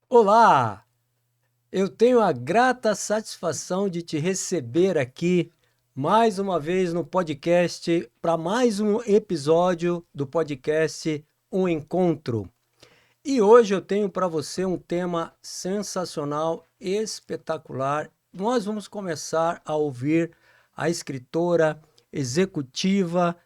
Olá! Eu tenho a grata satisfação de te receber aqui mais uma vez no podcast para mais um episódio do podcast Um Encontro. E hoje eu tenho para você um tema sensacional, espetacular. Nós vamos começar a ouvir a escritora executiva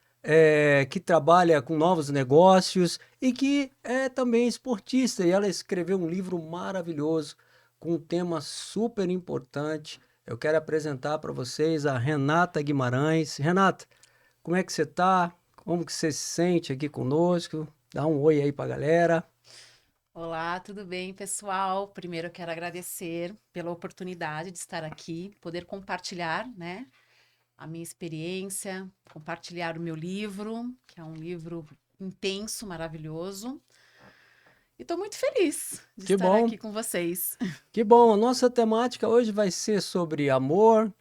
que trabalha com novos negócios e que é também esportista. E ela escreveu um livro maravilhoso com um tema super importante. Eu quero apresentar para vocês a Renata Guimarães. Renata, como é que você está? Como que você se sente aqui conosco? Dá um oi aí para a galera. Olá, tudo bem, pessoal? Primeiro eu quero agradecer pela oportunidade de estar aqui, poder compartilhar, né, a minha experiência, compartilhar o meu livro, que é um livro intenso, maravilhoso. E estou muito feliz de Que estar bom, aqui com vocês. que bom. A nossa temática hoje vai ser sobre amor,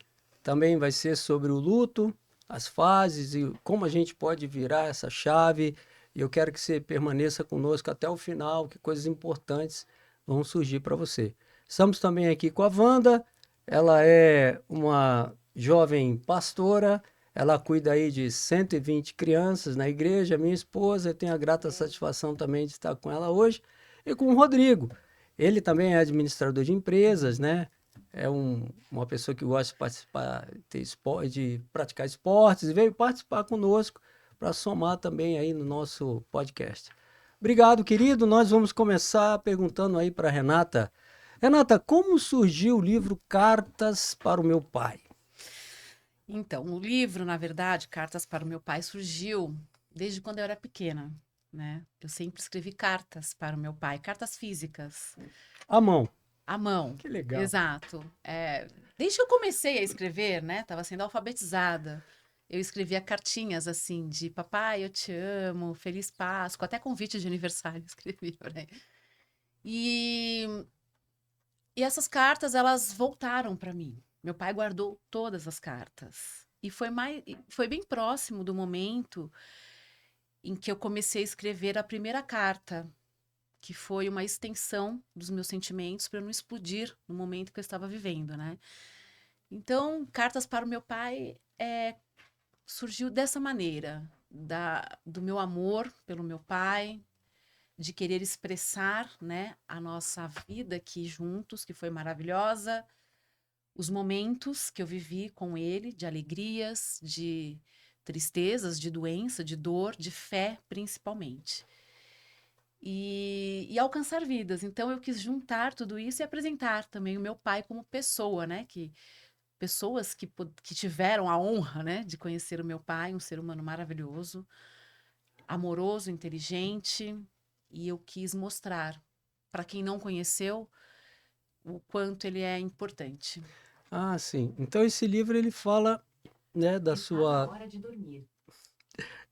também vai ser sobre o luto, as fases e como a gente pode virar essa chave. E eu quero que você permaneça conosco até o final, que coisas importantes vão surgir para você. Estamos também aqui com a Wanda, ela é uma jovem pastora, ela cuida aí de 120 crianças na igreja, minha esposa, eu tenho a grata satisfação também de estar com ela hoje, e com o Rodrigo. Ele também é administrador de empresas, né? É uma pessoa que gosta de participar, de praticar esportes e veio participar conosco para somar também aí no nosso podcast. Obrigado, querido. Nós vamos começar perguntando aí para Renata. Renata, como surgiu o livro Cartas para o Meu Pai? Então, o livro, na verdade, Cartas para o Meu Pai, surgiu desde quando eu era pequena, né? Eu sempre escrevi cartas para o meu pai, cartas físicas. A mão. À mão, Que legal. exato. Desde que eu comecei a escrever, né, estava sendo alfabetizada, eu escrevia cartinhas assim de papai, eu te amo, feliz Páscoa, até convite de aniversário eu escrevi por aí. E, e essas cartas, elas voltaram para mim. Meu pai guardou todas as cartas. Foi bem próximo do momento em que eu comecei a escrever a primeira carta, que foi uma extensão dos meus sentimentos para eu não explodir no momento que eu estava vivendo, né? Então, Cartas para o Meu Pai surgiu dessa maneira, do meu amor pelo meu pai, de querer expressar, né, a nossa vida aqui juntos, que foi maravilhosa, os momentos que eu vivi com ele, de alegrias, de tristezas, de doença, de dor, de fé, principalmente. E alcançar vidas. Então, eu quis juntar tudo isso e apresentar também o meu pai como pessoa, né? Que pessoas que tiveram a honra, né, de conhecer o meu pai, um ser humano maravilhoso, amoroso, inteligente, e eu quis mostrar para quem não conheceu o quanto ele é importante. Ah, sim. Então esse livro ele fala, né, Está na hora de dormir.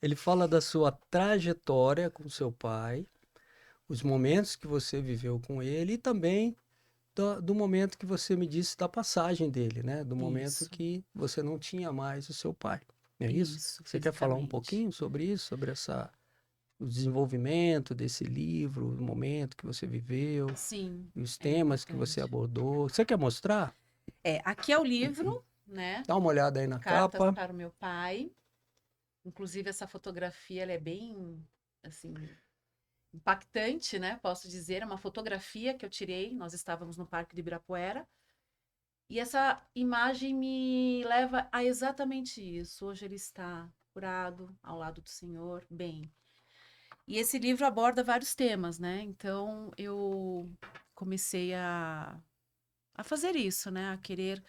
ele fala da sua trajetória com seu pai, os momentos que você viveu com ele e também do momento que você me disse da passagem dele, né? Do momento Isso, que você não tinha mais o seu pai. É isso? isso, Você quer falar um fisicamente. pouquinho sobre isso, sobre o desenvolvimento desse livro, o momento que você viveu, Sim, e os é temas que você importante. abordou? Você quer mostrar? Aqui é o livro, né? Dá uma olhada aí na Cartas capa. para o meu pai. Inclusive, essa fotografia, ela é bem, assim, impactante, né? Posso dizer, é uma fotografia que eu tirei. Nós estávamos no Parque de Ibirapuera e essa imagem me leva a exatamente isso. Hoje ele está curado ao lado do Senhor, bem. E esse livro aborda vários temas, né? Então eu comecei a fazer isso, né? A querer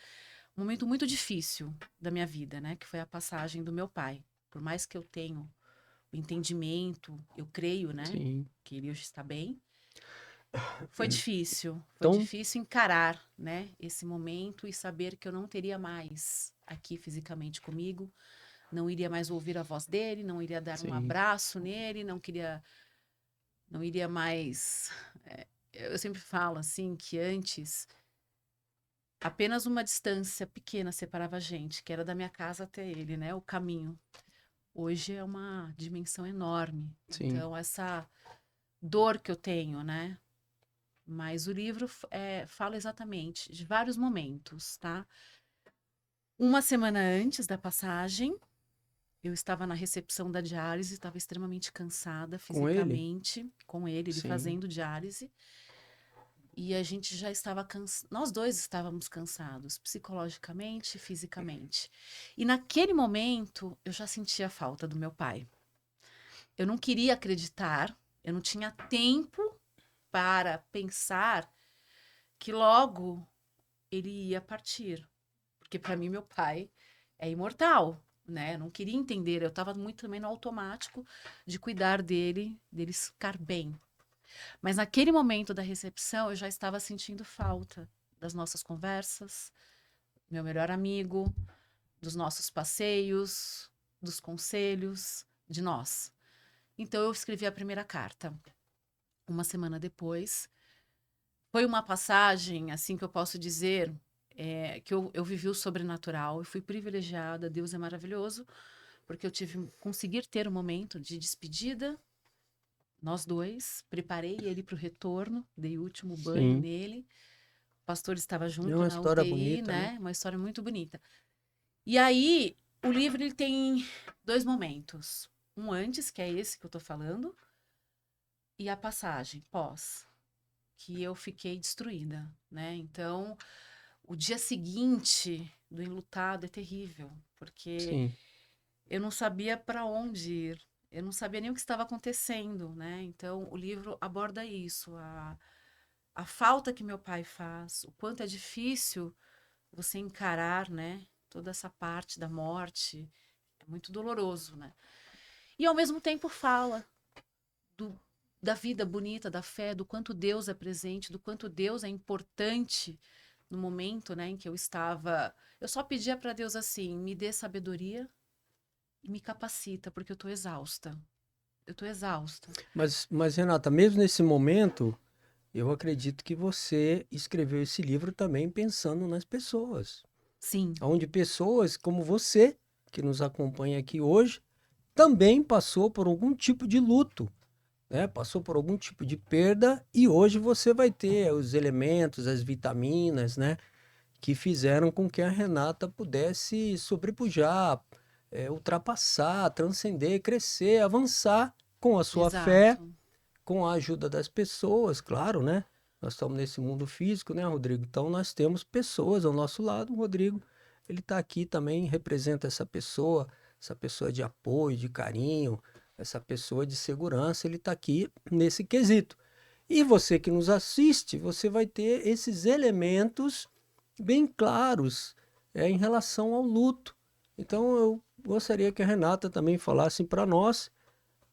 um momento muito difícil da minha vida, né? Que foi a passagem do meu pai. Por mais que eu tenha o entendimento, eu creio, né? Sim. Que ele hoje está bem. Foi Então, difícil encarar, né, esse momento e saber que eu não teria mais aqui fisicamente comigo, não iria mais ouvir a voz dele, não iria dar um sim. abraço nele, não iria mais. Eu sempre falo assim que antes apenas uma distância pequena separava a gente, que era da minha casa até ele, né, o caminho. Hoje é uma dimensão enorme. Sim. Então essa dor que eu tenho, né, mas o livro fala exatamente de vários momentos, tá? Uma semana antes da passagem, eu estava na recepção da diálise, estava extremamente cansada Com ele? fisicamente, com ele Sim. fazendo diálise. E a gente já estava nós dois estávamos cansados, psicologicamente e fisicamente. E naquele momento, eu já sentia a falta do meu pai. Eu não queria acreditar, eu não tinha tempo para pensar que logo ele ia partir. Porque para mim, meu pai é imortal, né? Eu não queria entender, eu estava muito também no automático de cuidar dele ficar bem. Mas naquele momento da recepção, eu já estava sentindo falta das nossas conversas, meu melhor amigo, dos nossos passeios, dos conselhos, de nós. Então eu escrevi a primeira carta. Uma semana depois, foi uma passagem, assim que eu posso dizer, que eu vivi o sobrenatural. Eu fui privilegiada, Deus é maravilhoso, porque eu conseguir ter um momento de despedida. Nós dois, preparei ele para o retorno, dei o último banho Sim. nele. O pastor estava É junto uma na história UTI, bonita, né? né? Uma história muito bonita. E aí, o livro ele tem dois momentos. Um antes, que é esse que eu tô falando, e a passagem, pós, que eu fiquei destruída, né? Então, o dia seguinte do enlutado é terrível, porque Sim. eu não sabia para onde ir. Eu não sabia nem o que estava acontecendo, né? Então, o livro aborda isso, a falta que meu pai faz, o quanto é difícil você encarar, né, toda essa parte da morte, é muito doloroso, né? E ao mesmo tempo fala do, da vida bonita, da fé, do quanto Deus é presente, do quanto Deus é importante no momento, né, em que eu estava. Eu só pedia para Deus assim, me dê sabedoria e me capacita, porque eu tô exausta. Eu tô exausta. Mas, Renata, mesmo nesse momento, eu acredito que você escreveu esse livro também pensando nas pessoas. Sim, Onde pessoas como você, que nos acompanha aqui hoje, também passou por algum tipo de luto, né? Passou por algum tipo de perda e hoje você vai ter os elementos, as vitaminas, né? Que fizeram com que a Renata pudesse sobrepujar, ultrapassar, transcender, crescer, avançar com a sua fé, exato. com a ajuda das pessoas, claro, né? Nós estamos nesse mundo físico, né, Rodrigo? Então nós temos pessoas ao nosso lado. O Rodrigo, ele está aqui também, representa essa pessoa de apoio, de carinho, essa pessoa de segurança. Ele está aqui nesse quesito. E você que nos assiste, você vai ter esses elementos bem claros em relação ao luto. Então eu gostaria que a Renata também falasse para nós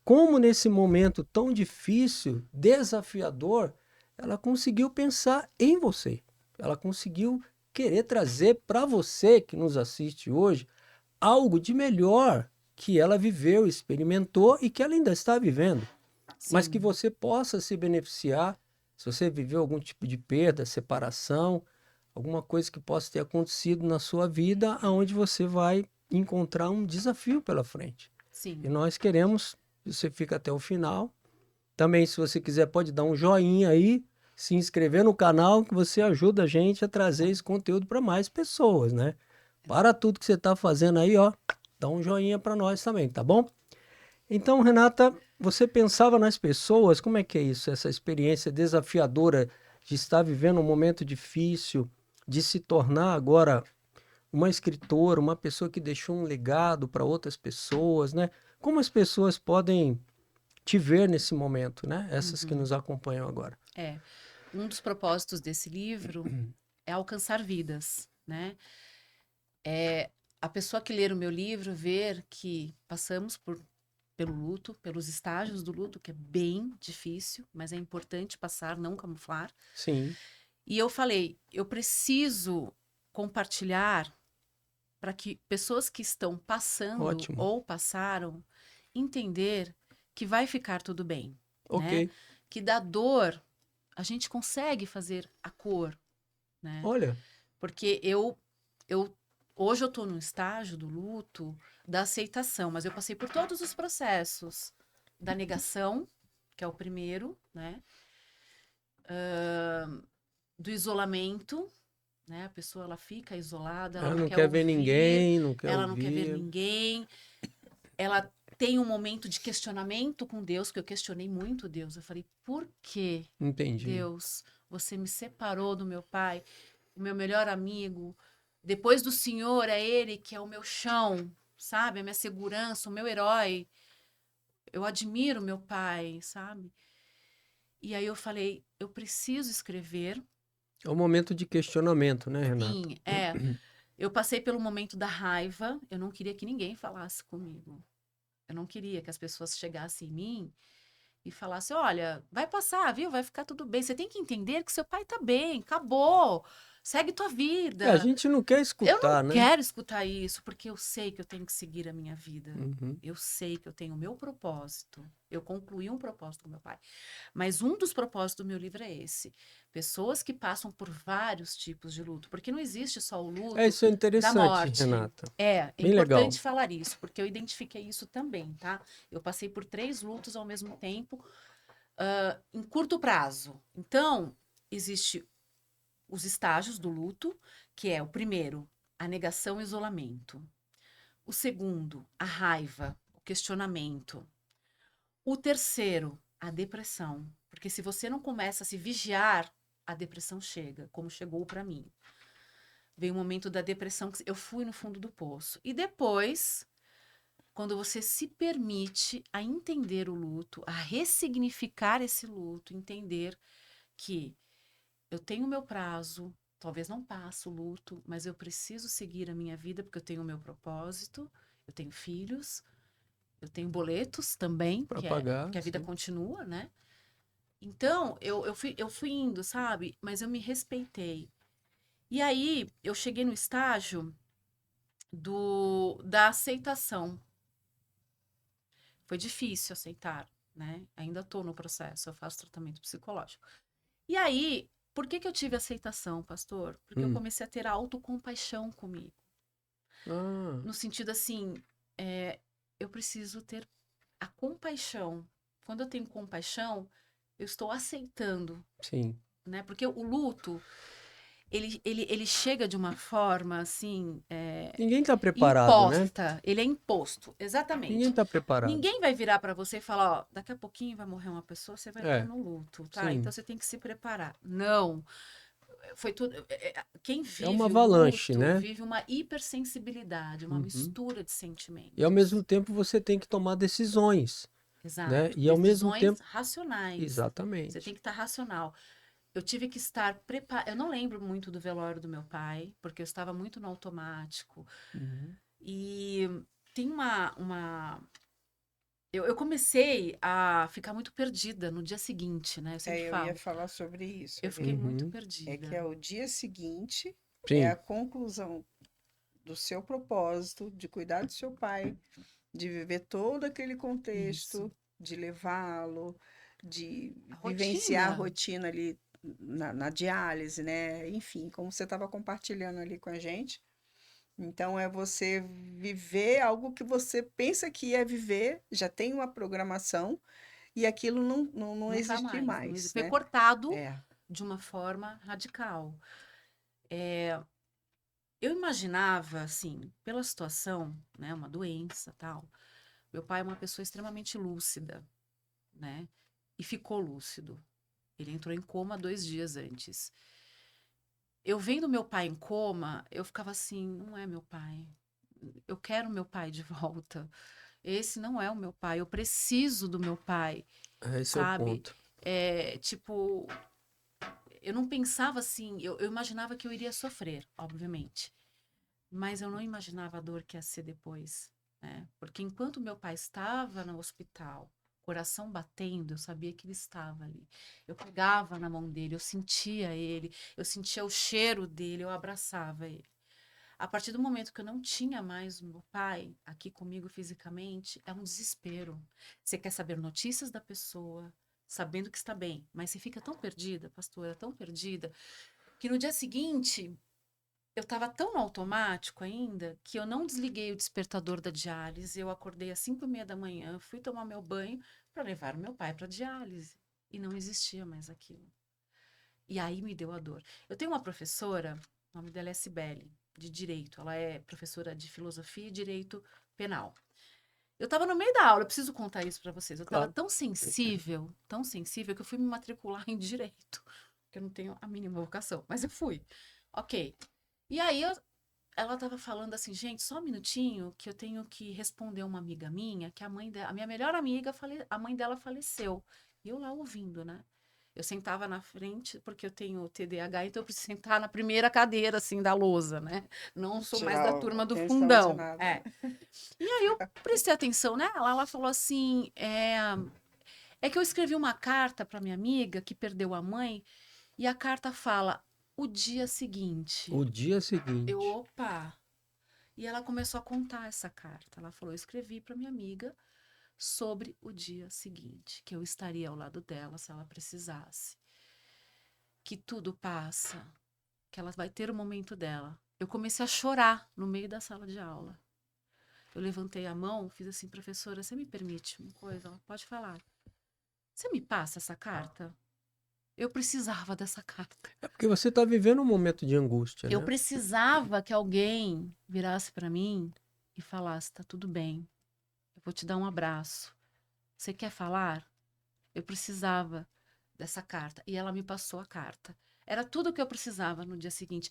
como nesse momento tão difícil, desafiador, ela conseguiu pensar em você. Ela conseguiu querer trazer para você que nos assiste hoje algo de melhor que ela viveu, experimentou e que ela ainda está vivendo, mas que Sim, você possa se beneficiar se você viveu algum tipo de perda, separação, alguma coisa que possa ter acontecido na sua vida, aonde você vai encontrar um desafio pela frente. E sim. nós queremos que você fique até o final. Também, se você quiser, pode dar um joinha aí, se inscrever no canal, que você ajuda a gente a trazer esse conteúdo para mais pessoas, né? Para tudo que você está fazendo aí, ó, dá um joinha para nós também, tá bom? Então, Renata, você pensava nas pessoas, como é que é isso? Essa experiência desafiadora de estar vivendo um momento difícil, de se tornar agora uma escritora, uma pessoa que deixou um legado para outras pessoas, né? Como as pessoas podem te ver nesse momento, né? Essas que Uhum. nos acompanham agora. É. Um dos propósitos desse livro é alcançar vidas, né? É a pessoa que ler o meu livro ver que passamos pelo luto, pelos estágios do luto, que é bem difícil, mas é importante passar, não camuflar. Sim, E eu falei, eu preciso compartilhar para que pessoas que estão passando ótimo. ou passaram entender que vai ficar tudo bem, Ok. né? Que da dor a gente consegue fazer a cor, né? Olha, Porque eu hoje eu estou no estágio do luto, da aceitação, mas eu passei por todos os processos da negação, que é o primeiro, né? do isolamento, né? A pessoa ela fica isolada, ela Ela não não quer quer ver ouvir, ninguém, não quer ela não quer ver ouvir. ninguém, ela tem um momento de questionamento com Deus, que eu questionei muito Deus. Eu falei, por que, Entendi. Deus, você me separou do meu pai, o meu melhor amigo? Depois do Senhor, é ele que é o meu chão, sabe? A minha segurança, o meu herói. Eu admiro meu pai, sabe? E aí eu falei, eu preciso escrever. É um momento de questionamento, né, Renata? Sim, eu passei pelo momento da raiva, eu não queria que ninguém falasse comigo. Eu não queria que as pessoas chegassem em mim e falassem: olha, vai passar, viu? Vai ficar tudo bem. Você tem que entender que seu pai tá bem, acabou. Segue tua A vida. gente não quer Eu não escutar, né? quero escutar isso, porque eu sei que eu tenho que seguir a minha vida. Uhum. Eu sei que eu tenho o meu propósito. Eu concluí um propósito com meu pai. Mas um dos propósitos do meu livro é esse. Pessoas que passam por vários tipos de luto. Porque não existe só o É, luto isso é da interessante, morte. Renata. É Bem legal. importante falar isso, porque eu identifiquei isso também, tá? Eu passei por 3 lutos ao mesmo tempo, em curto prazo. Então, existe os estágios do luto, que é o primeiro, a negação e isolamento. O segundo, a raiva, o questionamento. O terceiro, a depressão. Porque se você não começa a se vigiar, a depressão chega, como chegou para mim. Veio o momento da depressão, que eu fui no fundo do poço. E depois, quando você se permite a entender o luto, a ressignificar esse luto, entender que eu tenho o meu prazo, talvez não passe o luto, mas eu preciso seguir a minha vida porque eu tenho o meu propósito, eu tenho filhos, eu tenho boletos também, Para pagar, que a vida sim. continua, né? Então, eu fui indo, sabe? Mas eu me respeitei. E aí, eu cheguei no estágio da aceitação. Foi difícil aceitar, né? Ainda estou no processo, eu faço tratamento psicológico. E aí, por que que eu tive aceitação, pastor? Porque eu Hum. comecei a ter autocompaixão comigo. Ah, No sentido assim, eu preciso ter a compaixão. Quando eu tenho compaixão, eu estou aceitando, sim. né? Porque o luto, ele chega de uma forma, assim, Ninguém está preparado, né? imposta. Ele é imposto, Ninguém exatamente. está preparado. Ninguém vai virar para você e falar, ó, daqui a pouquinho vai morrer uma pessoa, você vai estar É, no luto, tá? Então sim. você tem que se preparar. Não. Foi tudo. Quem É uma vive o avalanche, luto né? vive uma hipersensibilidade, uma Uhum. mistura de E ao mesmo sentimentos. tempo você tem que tomar decisões, né? Exato. E ao mesmo Decisões tempo, racionais. Você tem exatamente. que estar racional. Eu tive que estar preparada. Eu não lembro muito do velório do meu pai, porque eu estava muito no automático. Uhum. E tem eu comecei a ficar muito perdida no dia seguinte, né? Eu sempre Eu ia falo. falar sobre isso, Eu fiquei viu? muito Uhum. É que perdida. é o dia seguinte, é a Sim, conclusão do seu propósito de cuidar do seu pai, de viver todo aquele Isso. contexto, de levá-lo, de A vivenciar a rotina. rotina ali na diálise, né? Enfim, como você estava compartilhando ali com a gente. Então, é você viver algo que você pensa que é viver, já tem uma programação, e aquilo não Não tá existe mais. mais, Foi né? cortado É. de uma forma radical. Eu imaginava, assim, pela situação, né, uma doença, tal. Meu pai é uma pessoa extremamente lúcida, né? E ficou lúcido. Ele entrou em coma 2 dias antes. Eu vendo meu pai em coma, eu ficava assim, não é meu pai. Eu quero meu pai de volta. Esse não é o meu pai. Eu preciso do meu pai, esse é o sabe? ponto. Tipo, eu não pensava assim, eu imaginava que eu iria sofrer, obviamente. Mas eu não imaginava a dor que ia ser depois, né? Porque enquanto meu pai estava no hospital, coração batendo, eu sabia que ele estava ali. Eu pegava na mão dele, eu sentia o cheiro dele, eu abraçava ele. A partir do momento que eu não tinha mais o meu pai aqui comigo fisicamente, é um desespero. Você quer saber notícias da pessoa, sabendo que está bem, mas você fica tão perdida, pastora, tão perdida, que no dia seguinte eu estava tão no automático ainda que eu não desliguei o despertador da diálise. Eu acordei às 5:30 da manhã, fui tomar meu banho para levar o meu pai para diálise. E não existia mais aquilo. E aí me deu a dor. Eu tenho uma professora, o nome dela é Cibele, de Direito. Ela é professora de Filosofia e Direito Penal. Eu estava no meio da aula, eu preciso contar isso para vocês. Eu estava Claro. tão sensível, que eu fui me matricular em Direito. Porque eu não tenho a mínima vocação, mas eu fui. Ok. E aí ela estava falando assim, gente, só um minutinho, que eu tenho que responder uma amiga minha, que a minha melhor amiga, a mãe dela faleceu. E eu lá ouvindo, né? Eu sentava na frente, porque eu tenho TDAH, então eu preciso sentar na primeira cadeira, assim, da lousa, né? Não sou mais da Tirar turma do quem está fundão. lesionado. É. E aí eu prestei atenção nela, ela falou assim, é que eu escrevi uma carta para minha amiga que perdeu a mãe, e a carta fala, o dia seguinte. O dia seguinte. Opa! E ela começou a contar essa carta. Ela falou, eu escrevi para minha amiga sobre o dia seguinte, que eu estaria ao lado dela se ela precisasse. Que tudo passa, que ela vai ter o momento dela. Eu comecei a chorar no meio da sala de aula. Eu levantei a mão, fiz assim, professora, você me permite uma coisa? Ela pode falar. Você me passa essa carta? Eu precisava dessa carta. É porque você está vivendo um momento de angústia, Eu né? precisava que alguém virasse para mim e falasse, tá tudo bem, eu vou te dar um abraço. Você quer falar? Eu precisava dessa carta. E ela me passou a carta. Era tudo o que eu precisava no dia seguinte.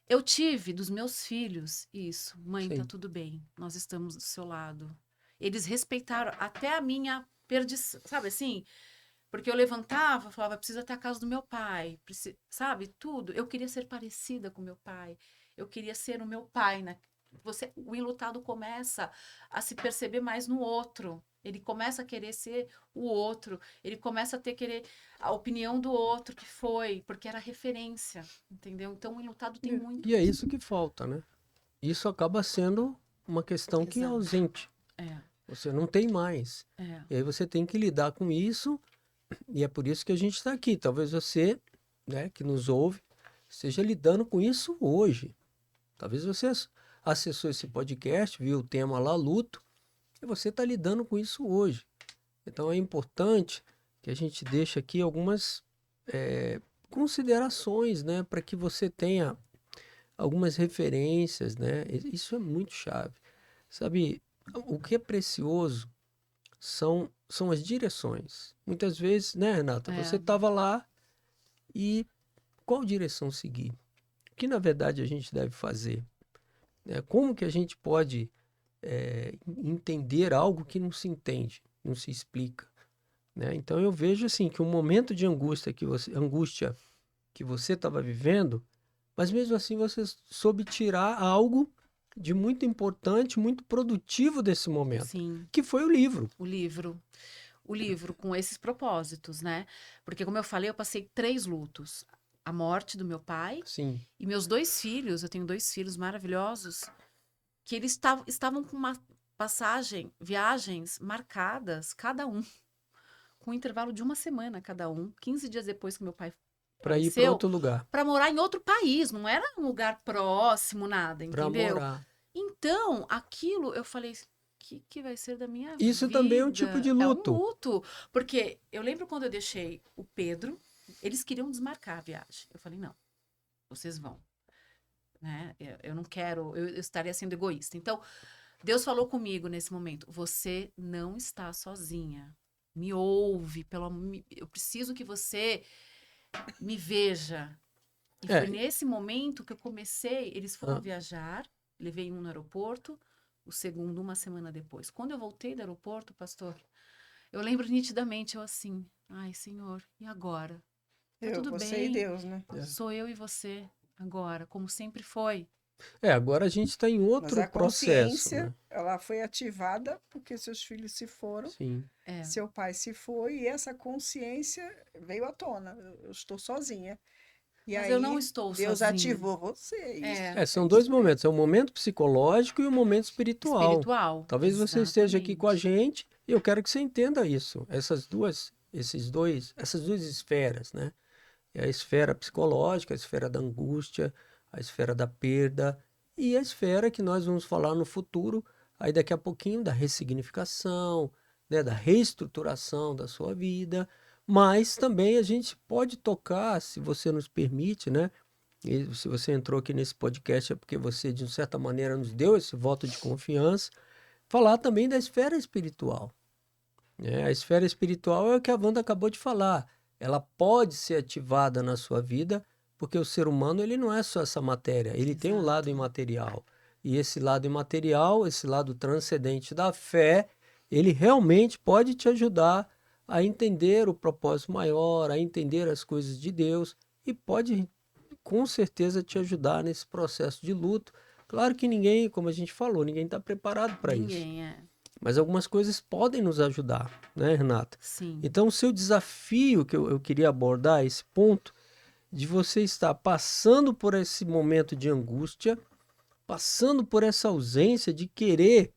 Eu tive dos meus filhos isso. Mãe, tá Sim. tudo bem. Nós estamos do seu lado. Eles respeitaram até a minha perdição, sabe assim? Porque eu levantava, falava, preciso até a casa do meu pai, sabe? Tudo. Eu queria ser parecida com meu pai. Eu queria ser o meu pai, né? O enlutado começa a se perceber mais no outro. Ele começa a querer ser o outro. Ele começa a querer a opinião do outro que foi, porque era referência, entendeu? Então o enlutado tem muito E é isso que falta, né? Isso acaba sendo uma questão que é Exato. ausente. É, Você não tem mais. é. E aí você tem que lidar com isso, e é por isso que a gente está aqui. Talvez você, né, que nos ouve, esteja lidando com isso hoje. Talvez você acessou esse podcast, viu o tema lá, luto, e você está lidando com isso hoje. Então é importante que a gente deixe aqui algumas considerações, né, para que você tenha algumas referências, né? Isso é muito chave. Sabe, o que é precioso são as direções. Muitas vezes, né, Renata, você estava lá e qual direção seguir? O que na verdade a gente deve fazer? Como que a gente pode entender algo que não se entende, não se explica? Né? Então eu vejo assim que o momento de angústia que você estava vivendo, mas mesmo assim você soube tirar algo de muito importante, muito produtivo desse momento, Sim, que foi o livro. o livro. O livro com esses propósitos, né? Porque, como eu falei, eu passei 3 lutos. A morte do meu pai Sim, e meus 2 filhos, eu tenho 2 filhos maravilhosos, que eles estavam com uma viagens marcadas, cada um, com um intervalo de 1 semana cada um, 15 dias depois que meu pai para ir para faleceu, outro lugar, para morar em outro país, não era um lugar próximo, nada, para entendeu? morar. Então, aquilo eu falei, que vai ser da minha Isso também é um tipo de vida? É um luto. luto. Porque eu lembro quando eu deixei o Pedro, eles queriam desmarcar a viagem. Eu falei, não, vocês vão. Né? Eu não quero, eu estaria sendo egoísta. Então, Deus falou comigo nesse momento, você não está sozinha. Me ouve, eu preciso que você me veja. E foi É, nesse momento que eu comecei, eles foram ah, viajar, levei um no aeroporto, o segundo 1 semana depois. Quando eu voltei do aeroporto, pastor, eu lembro nitidamente, eu assim, ai, Senhor, e agora? Tá tudo Você e bem, Deus, né? sou eu e você agora, como sempre foi. agora a gente está em Mas outro a processo, consciência, né? ela foi ativada porque seus filhos se foram, Sim. É, seu pai se foi, e essa consciência veio à tona. Eu estou sozinha. E mas eu não aí, estou Deus sozinha. ativou você. É, É São dois isso mesmo. momentos, é o momento psicológico e o momento espiritual. espiritual, Talvez você esteja aqui com a exatamente. gente e eu quero que você entenda isso. Essas duas esferas, né? É a esfera psicológica, a esfera da angústia, a esfera da perda e a esfera que nós vamos falar no futuro, aí daqui a pouquinho, da ressignificação, né? Da reestruturação da sua vida, mas também a gente pode tocar, se você nos permite, né? E se você entrou aqui nesse podcast é porque você, de certa maneira, nos deu esse voto de confiança, falar também da esfera espiritual, né? A esfera espiritual é o que a Wanda acabou de falar. Ela pode ser ativada na sua vida, porque o ser humano ele não é só essa matéria, ele tem um lado Exato. imaterial. E esse lado imaterial, esse lado transcendente da fé, ele realmente pode te ajudar a entender o propósito maior, a entender as coisas de Deus e pode com certeza te ajudar nesse processo de luto. Claro que ninguém, como a gente falou, ninguém está preparado para isso. Ninguém é. Mas algumas coisas podem nos ajudar, né, Renata? Sim. Então, o seu desafio que eu queria abordar, esse ponto, de você estar passando por esse momento de angústia, passando por essa ausência de querer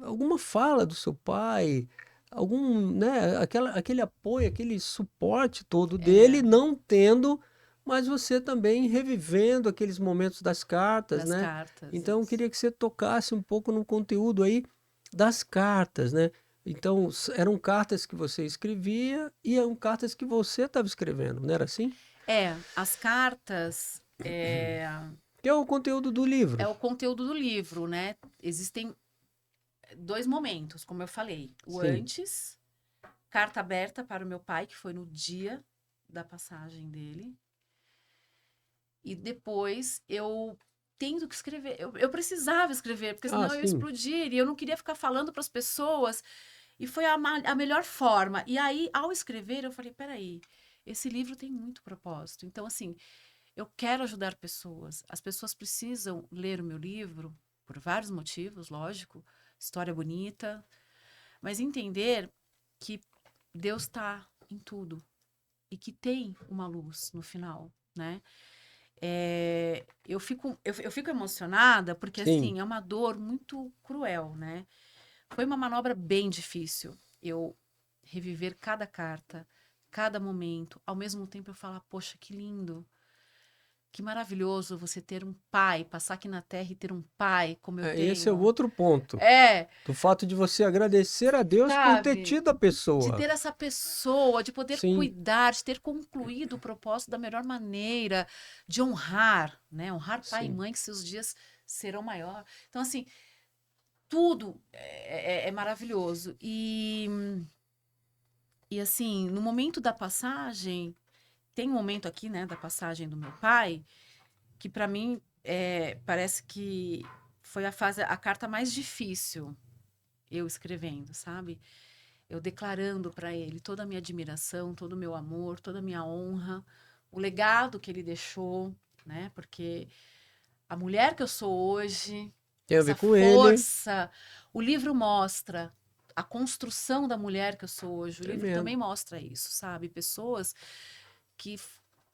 alguma fala do seu pai, algum, né, aquele apoio, aquele suporte todo dele, É, não tendo, mas você também revivendo aqueles momentos das cartas, das né? cartas, Então, eu isso. queria que você tocasse um pouco no conteúdo aí das cartas, né? Então, eram cartas que você escrevia e eram cartas que você estava escrevendo, não era assim? As cartas Que é o conteúdo do livro. é o conteúdo do livro, né? Existem 2 momentos, como eu falei. O Sim. antes, carta aberta para o meu pai, que foi no dia da passagem dele. E depois eu tendo que escrever. Eu precisava escrever, porque Ah, senão eu ia sim. explodir. E eu não queria ficar falando para as pessoas. E foi a melhor forma. E aí, ao escrever, eu falei: peraí, esse livro tem muito propósito. Então, assim, eu quero ajudar pessoas. As pessoas precisam ler o meu livro, por vários motivos, lógico. História bonita. Mas entender que Deus está em tudo. E que tem uma luz no final, né? Eu fico emocionada porque, Sim. assim, é uma dor muito cruel, né? Foi uma manobra bem difícil. Eu reviver cada carta, cada momento, ao mesmo tempo eu falar, poxa, que lindo, que maravilhoso você ter um pai, passar aqui na Terra e ter um pai como eu Esse é o tenho. outro ponto. É, Do fato de você agradecer a Deus por ter sabe? tido a De pessoa. ter essa pessoa, de poder Sim, cuidar, de ter concluído o propósito da melhor maneira, de honrar, né? Honrar pai e sim. mãe, que seus dias serão maior. Então, assim, tudo é maravilhoso. E, assim, no momento da passagem, tem um momento aqui, né, da passagem do meu pai, que para mim parece que foi a carta mais difícil eu escrevendo, sabe? Eu declarando para ele toda a minha admiração, todo o meu amor, toda a minha honra, o legado que ele deixou, né? Porque a mulher que eu sou hoje, Tem a ver essa com ele. força, o livro mostra a construção da mulher que eu sou hoje. O livro Tremendo. também mostra isso, sabe? Pessoas que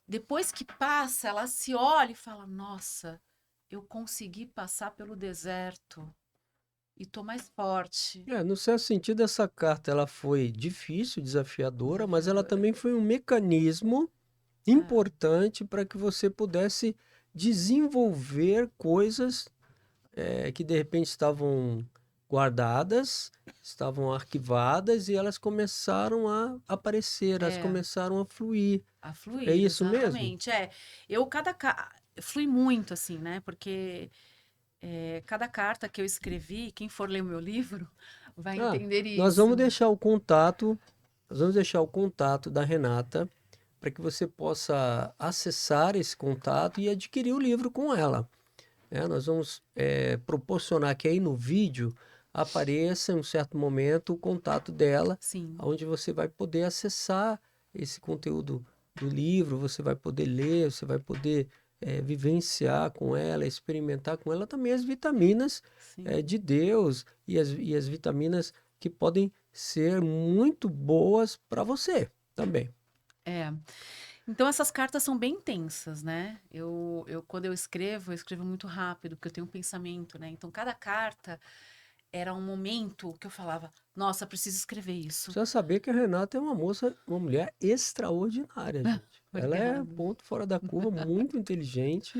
depois que passa, ela se olha e fala: "Nossa, eu consegui passar pelo deserto e tô mais forte". No certo sentido, essa carta ela foi difícil, desafiadora, mas ela Desafiadora. também foi um mecanismo É, importante para que você pudesse desenvolver coisas que de repente estavam guardadas, estavam arquivadas e elas começaram a aparecer, elas é. começaram a fluir. A É fluir, isso mesmo? exatamente. Eu flui muito, assim, né? Porque cada carta que eu escrevi, quem for ler o meu livro vai Ah, entender nós vamos isso. deixar o contato, nós vamos deixar o contato da Renata para que você possa acessar esse contato e adquirir o livro com ela. Nós vamos proporcionar que aí no vídeo apareça em um certo momento o contato dela, Sim, onde você vai poder acessar esse conteúdo do livro, você vai poder ler, você vai poder vivenciar com ela, experimentar com ela também as vitaminas sim. de Deus e as vitaminas que podem ser muito boas para você também. É. Então essas cartas são bem intensas, né? Quando eu escrevo muito rápido, porque eu tenho um pensamento, né? Então cada carta era um momento que eu falava, nossa, preciso escrever isso. Precisa saber que a Renata é uma moça, uma mulher extraordinária, gente. Ela é Obrigada. ponto fora da curva, muito inteligente,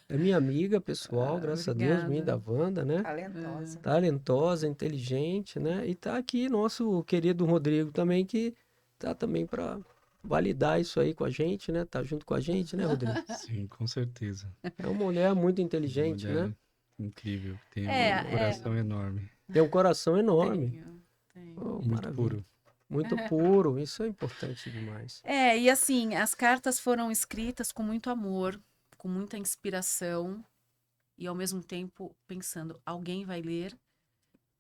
é minha amiga pessoal, Ah, graças a Deus, minha e da obrigada. Wanda, né? É, Talentosa. Talentosa, inteligente, né? E tá aqui nosso querido Rodrigo também, que tá também para validar isso aí com a gente, né? Tá junto com a gente, né, Rodrigo? Sim, com certeza. É uma mulher muito inteligente, Mulher né? incrível, tem um É, coração enorme, Tem um coração enorme. tenho. Oh, muito maravilha. puro. Muito puro, isso é importante demais. E assim, as cartas foram escritas com muito amor, com muita inspiração, e ao mesmo tempo pensando, alguém vai ler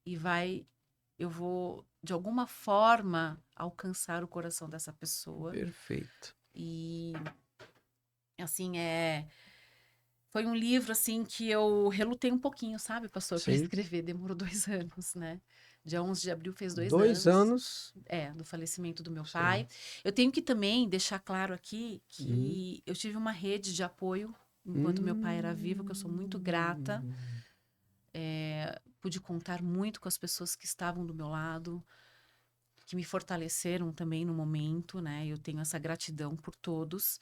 e eu vou, de alguma forma, alcançar o coração dessa pessoa. Perfeito. E, assim, foi um livro, assim, que eu relutei um pouquinho, sabe, pastor, para Sim. escrever. Demorou 2 anos, né? Dia 11 de abril fez 2 2 anos. do falecimento do meu Sim. pai. Eu tenho que também deixar claro aqui que eu tive uma rede de apoio enquanto meu pai era vivo, que eu sou muito grata. Pude contar muito com as pessoas que estavam do meu lado, que me fortaleceram também no momento, né? Eu tenho essa gratidão por todos.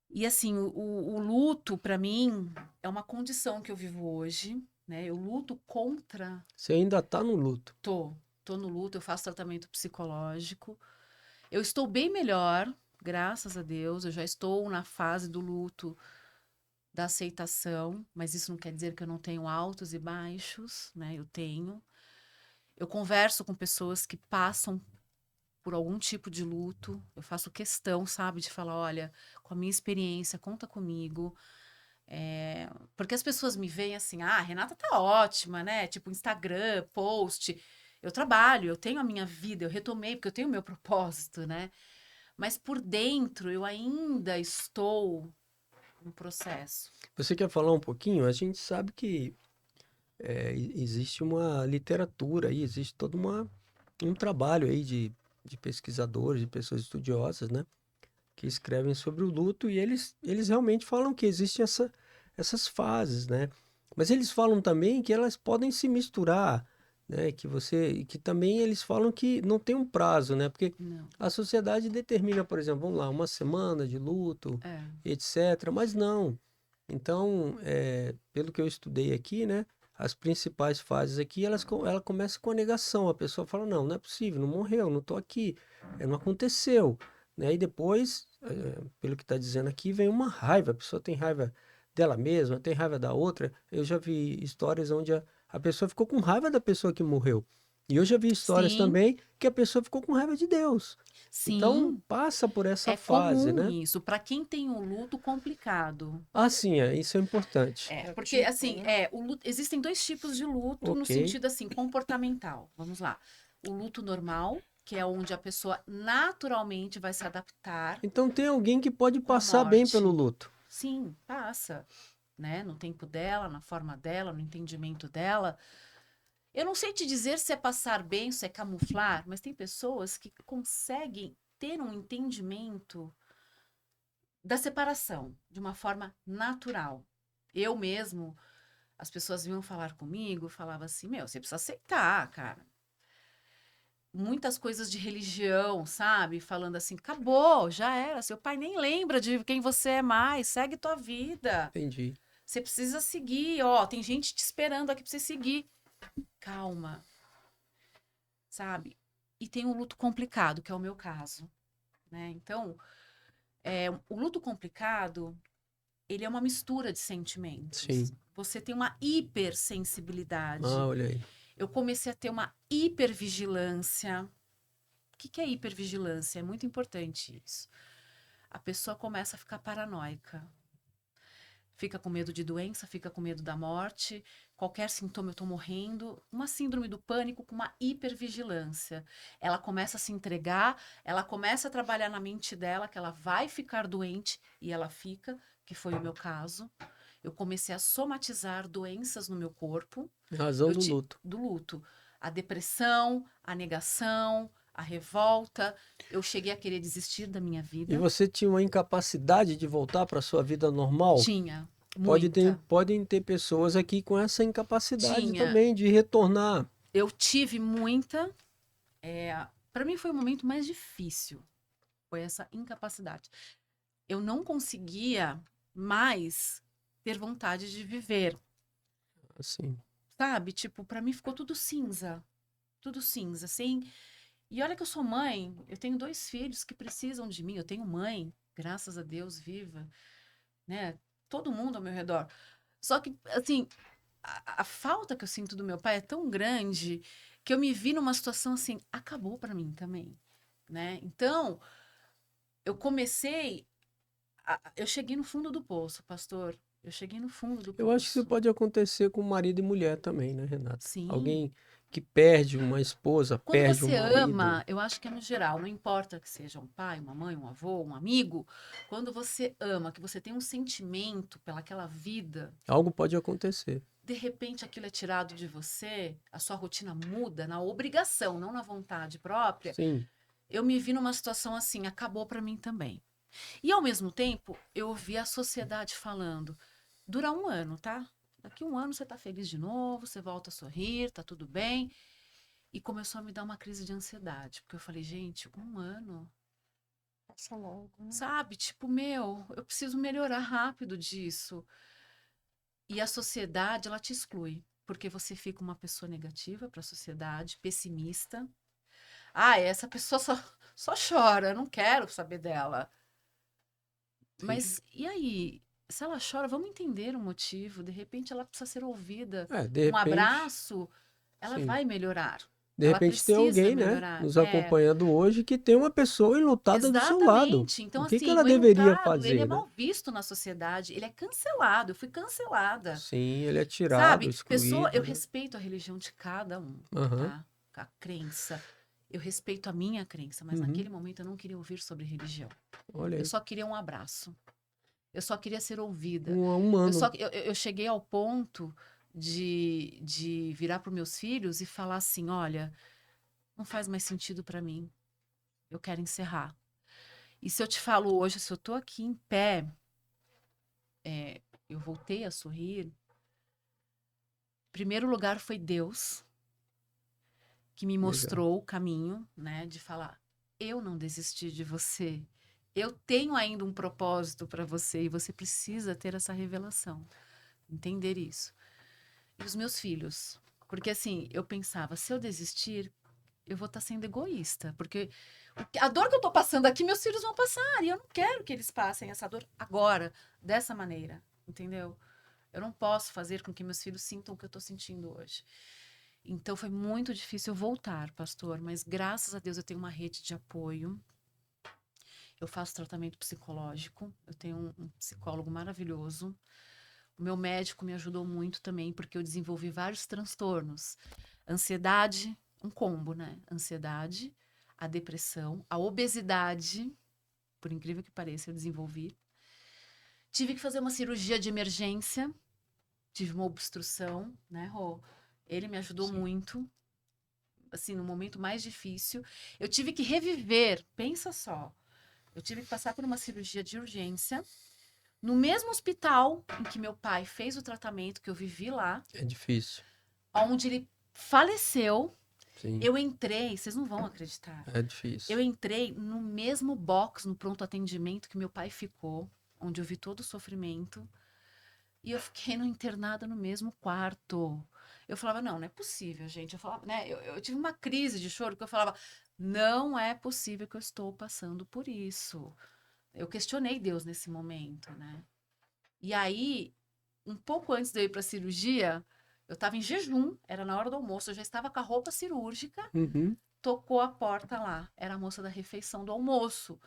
E assim, o luto, para mim, é uma condição que eu vivo hoje, né? Eu luto contra. Você ainda tá no luto. Tô no luto, eu faço tratamento psicológico. Eu estou bem melhor, graças a Deus. Eu já estou na fase do luto, da aceitação, mas isso não quer dizer que eu não tenho altos e baixos, né? Eu tenho. Eu converso com pessoas que passam por algum tipo de luto. Eu faço questão, sabe, de falar, olha, com a minha experiência, conta comigo. Porque as pessoas me veem assim, a Renata tá ótima, né? Tipo, Instagram, post. Eu trabalho, eu tenho a minha vida, eu retomei, porque eu tenho o meu propósito, né? Mas por dentro eu ainda estou no processo. Você quer falar um pouquinho? A gente sabe que existe uma literatura aí, existe todo um trabalho aí de pesquisadores, de pessoas estudiosas, né? Que escrevem sobre o luto e eles realmente falam que existem essas fases, né? Mas eles falam também que elas podem se misturar, né? Que também eles falam que não tem um prazo, né? Porque Não. a sociedade determina, por exemplo, vamos lá, uma semana de luto, etc. Mas não. Então, pelo que eu estudei aqui, né? As principais fases aqui, ela começa com a negação. A pessoa fala, não, não é possível, não morreu, não estou aqui, não aconteceu, né? E depois, pelo que está dizendo aqui, vem uma raiva. A pessoa tem raiva dela mesma, tem raiva da outra. Eu já vi histórias onde a pessoa ficou com raiva da pessoa que morreu. E eu já vi histórias Sim, também que a pessoa ficou com raiva de Deus. Então, sim, passa por essa é fase, comum né? isso. Para quem tem um luto complicado. Ah, sim, isso é importante. É o Porque tipo, assim, né? existem 2 tipos de luto no Ok. sentido assim, comportamental. Vamos lá. O luto normal, que é onde a pessoa naturalmente vai se adaptar Então tem alguém que pode com a passar bem morte. pelo luto. Sim, passa, né? No tempo dela, na forma dela, no entendimento dela. Eu não sei te dizer se é passar bem, se é camuflar, mas tem pessoas que conseguem ter um entendimento da separação de uma forma natural. Eu mesmo, as pessoas vinham falar comigo, falava assim, meu, você precisa aceitar, cara. Muitas coisas de religião, sabe? Falando assim, acabou, já era. Seu pai nem lembra de quem você é mais. Segue tua vida. Entendi. Você precisa seguir, ó. Tem gente te esperando aqui pra você seguir. Calma, sabe? E tem um luto complicado, que é o meu caso, né? Então, o luto complicado, ele é uma mistura de sentimentos. Sim. Você tem uma hipersensibilidade. Ah, olha aí. Eu comecei a ter uma hipervigilância. O que é hipervigilância? É muito importante isso. A pessoa começa a ficar paranoica. Fica com medo de doença, fica com medo da morte. Qualquer sintoma, eu estou morrendo. Uma síndrome do pânico com uma hipervigilância. Ela começa a se entregar, ela começa a trabalhar na mente dela que ela vai ficar doente e ela fica, que foi o meu caso. Eu comecei a somatizar doenças no meu corpo. Em razão do luto. Do luto. A depressão, a negação, a revolta. Eu cheguei a querer desistir da minha vida. E você tinha uma incapacidade de voltar para sua vida normal? Tinha, muita. Podem ter pessoas aqui com essa incapacidade Tinha. também de retornar. Eu tive muita. Para mim foi o momento mais difícil. Foi essa incapacidade. Eu não conseguia mais ter vontade de viver. Assim. Sabe? Tipo, para mim ficou tudo cinza. Tudo cinza. Sem E olha que eu sou mãe, eu tenho 2 filhos que precisam de mim, eu tenho mãe, graças a Deus, viva, né? Todo mundo ao meu redor. Só que, assim, a falta que eu sinto do meu pai é tão grande que eu me vi numa situação assim, acabou para mim também, né? Então, eu comecei, eu cheguei no fundo do poço, pastor. Eu cheguei no fundo do Eu acho que isso poço. pode acontecer com marido e mulher também, né, Renata? Sim. Alguém que perde uma esposa, Quando perde um você marido. ama, eu acho que é no geral, não importa que seja um pai, uma mãe, um avô, um amigo, quando você ama, que você tem um sentimento pelaquela vida, Algo pode acontecer. de repente aquilo é tirado de você, a sua rotina muda na obrigação, não na vontade própria. Sim, Eu me vi numa situação assim, acabou para mim também. E ao mesmo tempo, eu ouvi a sociedade falando: dura 1 ano, tá? Daqui 1 ano você tá feliz de novo, você volta a sorrir, tá tudo bem. E começou a me dar uma crise de ansiedade, porque eu falei, gente, 1 ano, Passa logo, né? sabe? Tipo, meu, eu preciso melhorar rápido disso. E a sociedade, ela te exclui, porque você fica uma pessoa negativa para a sociedade, pessimista. Ah, essa pessoa só chora, eu não quero saber dela. entendi. Mas e aí? Se ela chora, vamos entender o motivo. De repente, ela precisa ser ouvida. De Um repente, abraço, ela sim. vai melhorar. De Ela repente tem precisa alguém, né, melhorar. nos É, acompanhando hoje que tem uma pessoa enlutada do seu lado. exatamente. Então, O que que assim, ela o deveria enlutado, ele é fazer, né? mal visto na sociedade, ele é cancelado. Eu fui cancelada. Sim, ele é tirado, Sabe? Pessoa, eu excluído, né? respeito a religião de cada um, Aham, tá? A crença. Eu respeito a minha crença, mas uhum. naquele momento eu não queria ouvir sobre religião. Olha Eu aí, só queria um abraço. Eu só queria ser ouvida. um humano. Eu cheguei ao ponto de virar para os meus filhos e falar assim: olha, não faz mais sentido para mim. Eu quero encerrar. E se eu te falo hoje, se eu tô aqui em pé, eu voltei a sorrir. Em primeiro lugar foi Deus que me Legal. mostrou o caminho, né, de falar: eu não desisti de você. Eu tenho ainda um propósito para você e você precisa ter essa revelação, entender isso. E os meus filhos, porque assim, eu pensava, se eu desistir, eu vou estar sendo egoísta, porque a dor que eu tô passando aqui, meus filhos vão passar, e eu não quero que eles passem essa dor agora, dessa maneira, entendeu? Eu não posso fazer com que meus filhos sintam o que eu tô sentindo hoje. Então foi muito difícil eu voltar, pastor, mas graças a Deus eu tenho uma rede de apoio. Eu faço tratamento psicológico, eu tenho um psicólogo maravilhoso. O meu médico me ajudou muito também, porque eu desenvolvi vários transtornos. Ansiedade, um combo, né? Ansiedade, a depressão, a obesidade, por incrível que pareça, eu desenvolvi. Tive que fazer uma cirurgia de emergência, tive uma obstrução, né, Rô? Ele me ajudou Sim. muito, assim, no momento mais difícil. Eu tive que reviver, pensa só, eu tive que passar por uma cirurgia de urgência, no mesmo hospital em que meu pai fez o tratamento, que eu vivi lá, É difícil. onde ele faleceu. Sim, Eu entrei, vocês não vão acreditar. é difícil. Eu entrei no mesmo box, no pronto atendimento que meu pai ficou, onde eu vi todo o sofrimento. E eu fiquei internada no mesmo quarto. Eu falava, não é possível, gente. Eu falava, né? Eu tive uma crise de choro, porque eu falava, não é possível que eu estou passando por isso. Eu questionei Deus nesse momento, né? E aí, um pouco antes de eu ir para a cirurgia, eu estava em jejum, era na hora do almoço, eu já estava com a roupa cirúrgica, Uhum, tocou a porta lá, era a moça da refeição do almoço.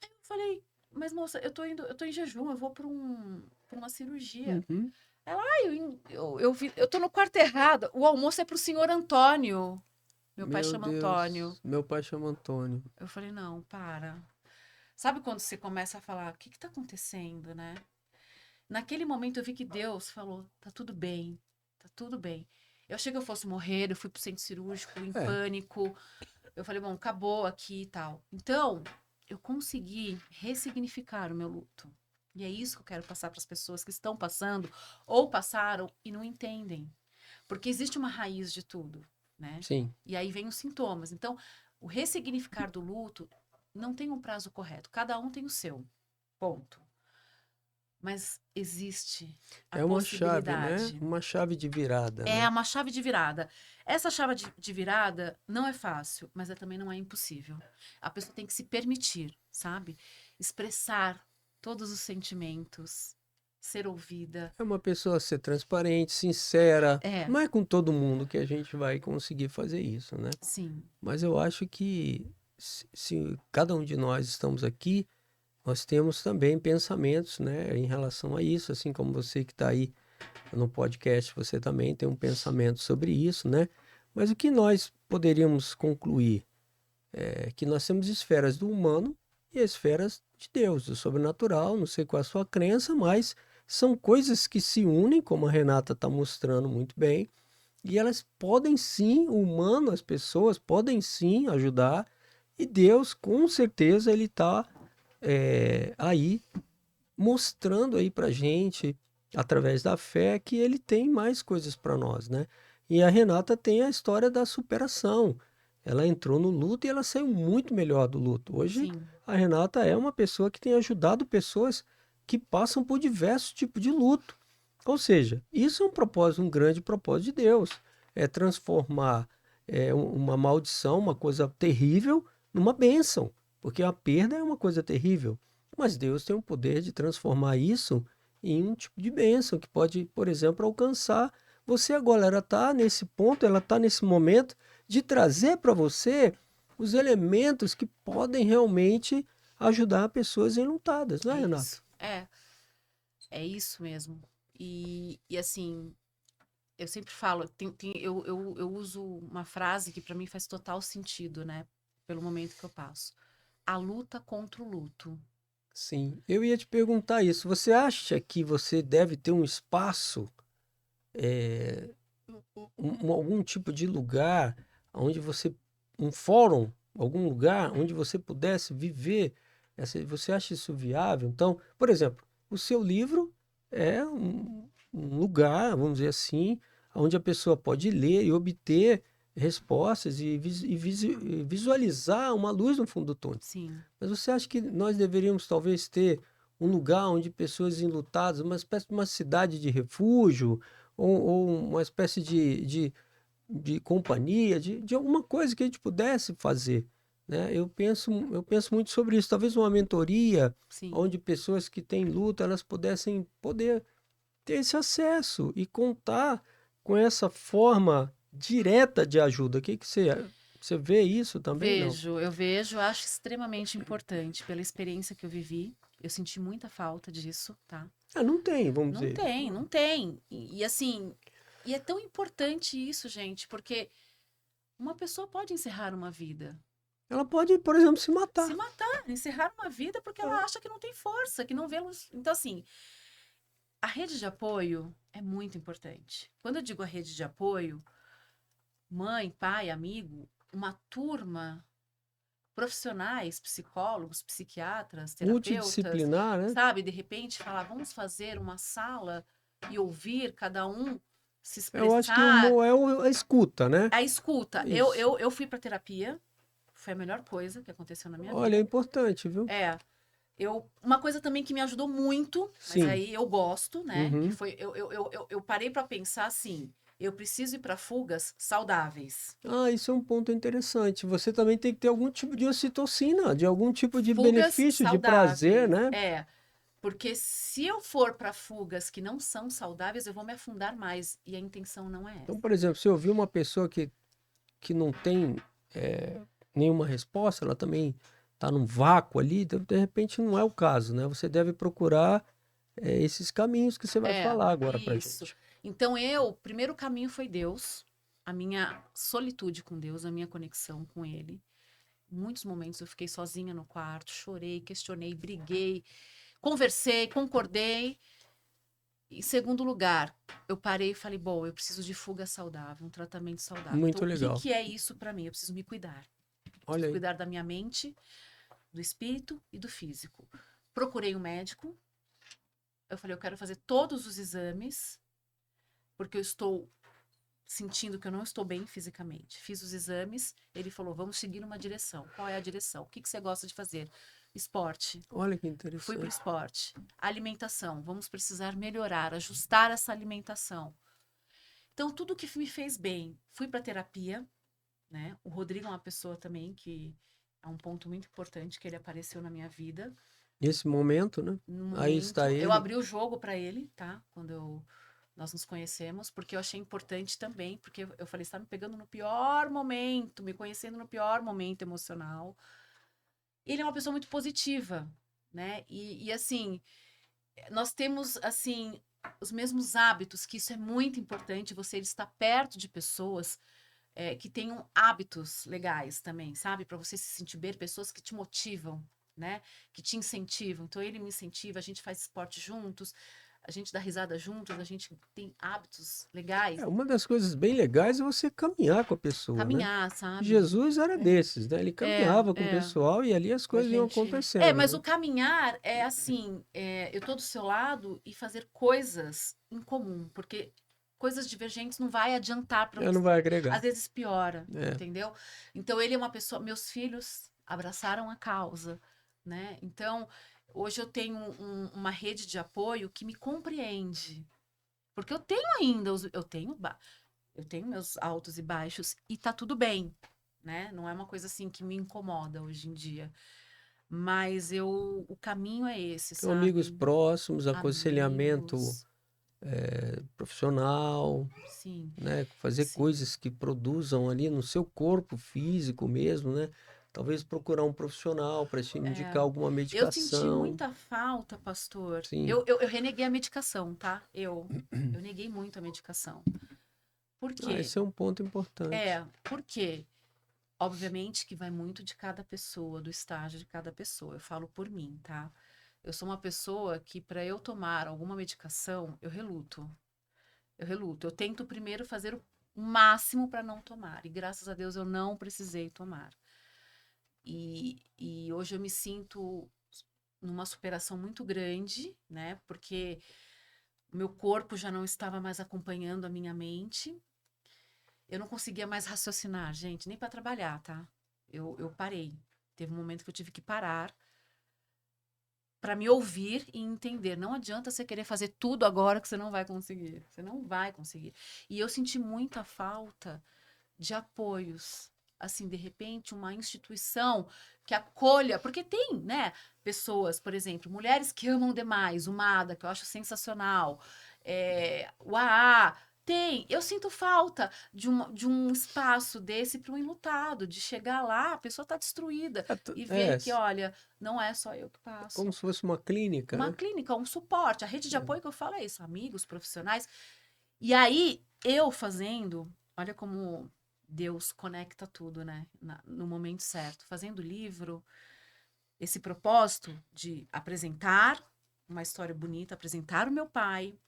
Aí eu falei, mas moça, eu tô em jejum, eu vou para uma cirurgia. uhum. Ela, eu tô no quarto errado, o almoço é pro senhor Antônio. Meu pai Meu chama Antônio. Deus, meu pai chama Antônio. Eu falei, não, para. Sabe quando você começa a falar, o que que tá acontecendo, né? Naquele momento eu vi que Deus falou, tá tudo bem, tá tudo bem. Eu achei que eu fosse morrer, eu fui pro centro cirúrgico em É, pânico. Eu falei, bom, acabou aqui e tal. Então, eu consegui ressignificar o meu luto. E é isso que eu quero passar para as pessoas que estão passando ou passaram e não entendem. Porque existe uma raiz de tudo, né? sim. E aí vem os sintomas. Então, o ressignificar do luto não tem um prazo correto. Cada um tem o seu. Ponto. mas existe a É uma chave, né? possibilidade. Uma chave de virada, É né? uma chave de virada. Essa chave de virada não é fácil, mas também não é impossível. A pessoa tem que se permitir, sabe? Expressar todos os sentimentos, ser ouvida. É uma pessoa ser transparente, sincera. É, Não é com todo mundo que a gente vai conseguir fazer isso, né? sim, Mas eu acho que se cada um de nós estamos aqui, nós temos também pensamentos, né, em relação a isso, assim como você que está aí no podcast, você também tem um pensamento sobre isso, né? Mas o que nós poderíamos concluir é que nós temos esferas do humano e esferas de Deus, do sobrenatural, não sei qual é a sua crença, mas são coisas que se unem, como a Renata está mostrando muito bem, e elas podem sim, o humano, as pessoas podem sim ajudar, e Deus, com certeza, ele está aí mostrando aí para gente, através da fé, que ele tem mais coisas para nós, né? E a Renata tem a história da superação. Ela entrou no luto e ela saiu muito melhor do luto. Hoje, sim, a Renata é uma pessoa que tem ajudado pessoas que passam por diversos tipos de luto. Ou seja, isso é um propósito, um grande propósito de Deus. É transformar uma maldição, uma coisa terrível, numa bênção. Porque a perda é uma coisa terrível. Mas Deus tem o poder de transformar isso em um tipo de bênção que pode, por exemplo, alcançar você agora. Ela está nesse ponto, ela está nesse momento de trazer para você os elementos que podem realmente ajudar pessoas enlutadas, não é, é Renato? isso. É isso mesmo. E assim, eu sempre falo, eu uso uma frase que para mim faz total sentido, né? Pelo momento que eu passo. A luta contra o luto. Sim, eu ia te perguntar isso. Você acha que você deve ter um espaço, eh, algum tipo de lugar onde você, um fórum, algum lugar onde você pudesse viver você acha isso viável? Então, por exemplo, o seu livro é um lugar, vamos dizer assim, onde a pessoa pode ler e obter respostas e visualizar uma luz no fundo do túnel. Sim. Mas você acha que nós deveríamos talvez ter um lugar onde pessoas enlutadas, uma espécie de uma cidade de refúgio, ou uma espécie de companhia, de alguma coisa que a gente pudesse fazer, né? Eu penso muito sobre isso. Talvez uma mentoria, Sim. onde pessoas que têm luta, elas poder ter esse acesso e contar com essa forma direta de ajuda. O que que você vê isso também, não? Eu vejo, acho extremamente importante pela experiência que eu vivi. Eu senti muita falta disso, tá? Ah, não tem, vamos Não dizer. tem, não tem. E assim, e é tão importante isso, gente, porque uma pessoa pode encerrar uma vida. Ela pode, por exemplo, se Se matar. matar, encerrar uma vida porque Ah, ela acha que não tem força, que não vê luz. Então, assim, a rede de apoio é muito importante. Quando eu digo a rede de apoio, mãe, pai, amigo, uma turma, profissionais, psicólogos, psiquiatras, terapeutas, multidisciplinar, né? sabe? De repente falar, vamos fazer uma sala e ouvir cada um se Eu acho que expressar. a escuta, né? A escuta. Isso. Eu fui para terapia, foi a melhor coisa que aconteceu na minha Olha, é vida. importante, viu? É, uma coisa também que me ajudou muito, mas Sim. aí eu gosto, né? Que Uhum. foi, eu parei para pensar assim, eu preciso ir para fugas saudáveis. Ah, isso é um ponto interessante. Você também tem que ter algum tipo de ocitocina, de algum tipo de Fugas benefício, de prazer, saudáveis, né? porque se eu for para fugas que não são saudáveis, eu vou me afundar mais, e a intenção não é Então, essa. por exemplo, se eu vi uma pessoa que não tem nenhuma resposta, ela também está num vácuo ali, de repente não é o caso, né? Você deve procurar esses caminhos que você vai É, falar agora pra isso. gente. Então, o primeiro caminho foi Deus, a minha solitude com Deus, a minha conexão com Ele. Em muitos momentos eu fiquei sozinha no quarto, chorei, questionei, briguei, conversei, concordei. Em segundo lugar, eu parei e falei, bom, eu preciso de fuga saudável, um tratamento saudável. Então, Muito o que legal. que é isso para mim? Eu preciso me cuidar. Olha Preciso aí. cuidar da minha mente, do espírito e do físico. Procurei um médico. Eu falei, eu quero fazer todos os exames, porque eu estou sentindo que eu não estou bem fisicamente. Fiz os exames, ele falou, vamos seguir uma direção. Qual é a direção? O que você gosta de fazer? Esporte. Olha que Fui para o interessante. esporte. Alimentação. Vamos precisar melhorar, ajustar essa alimentação. Então, tudo que me fez bem. Fui para terapia, né? O Rodrigo é uma pessoa também que é um ponto muito importante, que ele apareceu na minha vida. Nesse momento, né? No Aí está momento, ele. eu abri o jogo para ele, tá? Nós nos conhecemos, porque eu achei importante também, porque eu falei, você tá me pegando no pior momento, me conhecendo no pior momento emocional. Ele é uma pessoa muito positiva, né? E assim, nós temos, assim, os mesmos hábitos, que isso é muito importante, você estar perto de pessoas que tenham hábitos legais também, sabe? Para você se sentir bem, pessoas que te motivam, né? Que te incentivam. Então, ele me incentiva, a gente faz esporte juntos, a gente dá risada juntos, a gente tem hábitos legais. Uma das coisas bem legais é você caminhar com a pessoa, né? Caminhar, sabe? Jesus era desses, né? Ele caminhava com o é. pessoal e ali as coisas iam acontecendo. Mas né? o caminhar é assim, eu tô do seu lado e fazer coisas em comum, porque coisas divergentes não vai adiantar para você. Não vai agregar. Às vezes piora, É. entendeu? Então ele é uma pessoa, meus filhos abraçaram a causa, né? Então, hoje eu tenho uma rede de apoio que me compreende. Porque eu tenho ainda, eu tenho meus altos e baixos e tá tudo bem, né? Não é uma coisa assim que me incomoda hoje em dia. Mas o caminho é esse, São sabe? amigos próximos, aconselhamento Amigos, profissional, sim. né? Fazer Sim. coisas que produzam ali no seu corpo físico mesmo, né? Talvez procurar um profissional para te indicar alguma Eu senti medicação. muita falta, pastor. Sim. Eu reneguei a medicação, tá? Eu neguei muito a medicação. Por quê? Esse é um ponto importante. Por quê? Obviamente que vai muito de cada pessoa, do estágio de cada pessoa. Eu falo por mim, tá? Eu sou uma pessoa que, para eu tomar alguma medicação, eu reluto. Eu tento primeiro fazer o máximo para não tomar. E graças a Deus eu não precisei tomar. E hoje eu me sinto numa superação muito grande, né? Porque o meu corpo já não estava mais acompanhando a minha mente. Eu não conseguia mais raciocinar, gente, nem para trabalhar, tá? Eu parei. Teve um momento que eu tive que parar para me ouvir e entender. Não adianta você querer fazer tudo agora que você não vai conseguir. Você não vai conseguir. E eu senti muita falta de apoios. Assim, de repente, uma instituição que acolha, porque tem, né, pessoas, por exemplo, mulheres que amam demais, o MADA, que eu acho sensacional, o AA, eu sinto falta de um espaço desse para um enlutado, de chegar lá, a pessoa está destruída, e ver que, olha, não é só eu que passo. Como se fosse uma clínica, Uma né? clínica, um suporte, a rede de apoio que eu falo é isso, amigos, profissionais. E aí, eu fazendo, olha como Deus conecta tudo, né? No momento certo. Fazendo o livro, esse propósito de apresentar uma história bonita, apresentar o meu pai,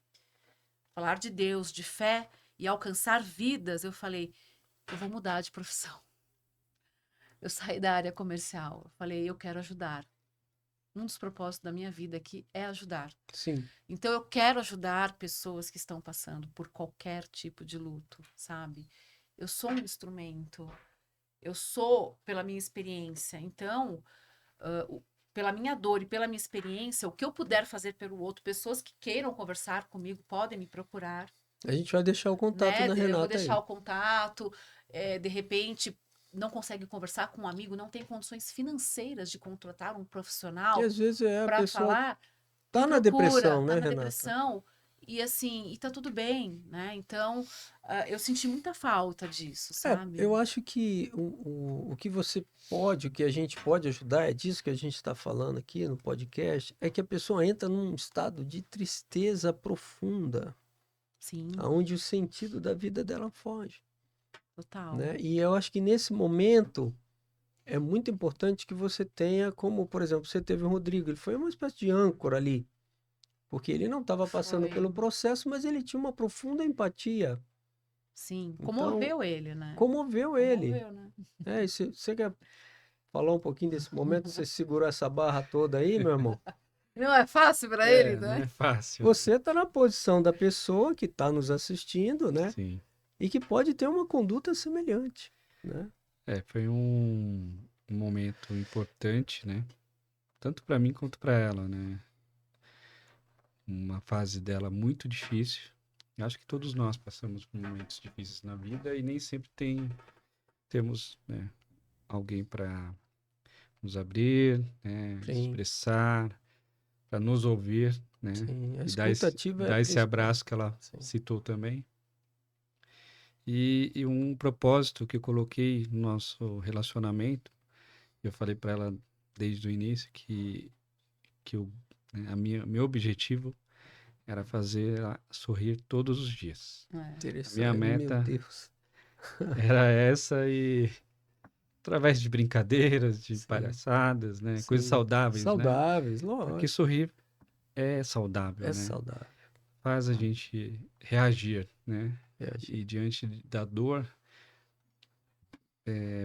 falar de Deus, de fé e alcançar vidas, eu falei, eu vou mudar de profissão. Eu saí da área comercial. Eu falei, eu quero ajudar. Um dos propósitos da minha vida aqui é ajudar. Sim. Então, eu quero ajudar pessoas que estão passando por qualquer tipo de luto, sabe? Eu sou um instrumento, eu sou pela minha experiência. Então, pela minha dor e pela minha experiência, o que eu puder fazer pelo outro, pessoas que queiram conversar comigo podem me procurar. A gente vai deixar o contato da Renata. Eu vou deixar aí. o contato, de repente não consegue conversar com um amigo, não tem condições financeiras de contratar um profissional E às vezes a para pessoa falar. tá na depressão, né, tá na Renata? depressão, e assim, e tá tudo bem, né? Então, eu senti muita falta disso, sabe? Eu acho que o que você pode, o que a gente pode ajudar, é disso que a gente está falando aqui no podcast, é que a pessoa entra num estado de tristeza profunda, Sim, onde o sentido da vida dela foge, total. né? E eu acho que nesse momento é muito importante que você tenha, como, por exemplo, você teve o Rodrigo, ele foi uma espécie de âncora ali, porque ele não estava passando Foi. pelo processo, mas ele tinha uma profunda empatia. Sim, Então, comoveu ele, né? Comoveu ele. Comoveu, né? E você quer falar um pouquinho desse momento? Você segurou essa barra toda aí, meu irmão? Não é fácil para ele, Não né? é fácil. Você está na posição da pessoa que está nos assistindo, né? Sim. e que pode ter uma conduta semelhante, né? Foi um momento importante, né? Tanto para mim quanto para ela, né? Uma fase dela muito difícil. Eu acho que todos nós passamos por momentos difíceis na vida e nem sempre temos, né, alguém para nos abrir, né, Sim, expressar, para nos ouvir, né? sim. A E escuta ativa é a dar esse principal. abraço que ela Sim. citou também. E um propósito que eu coloquei no nosso relacionamento, eu falei para ela desde o início que né, meu objetivo era fazer ela sorrir todos os dias. É. A Interessante. minha Meu meta Deus. era essa e através de brincadeiras, de Sim, palhaçadas, né, coisas sim. saudáveis, né? Saudáveis, Porque lógico. sorrir é saudável, É né? saudável. Faz a gente reagir, né? Reagir. E diante da dor,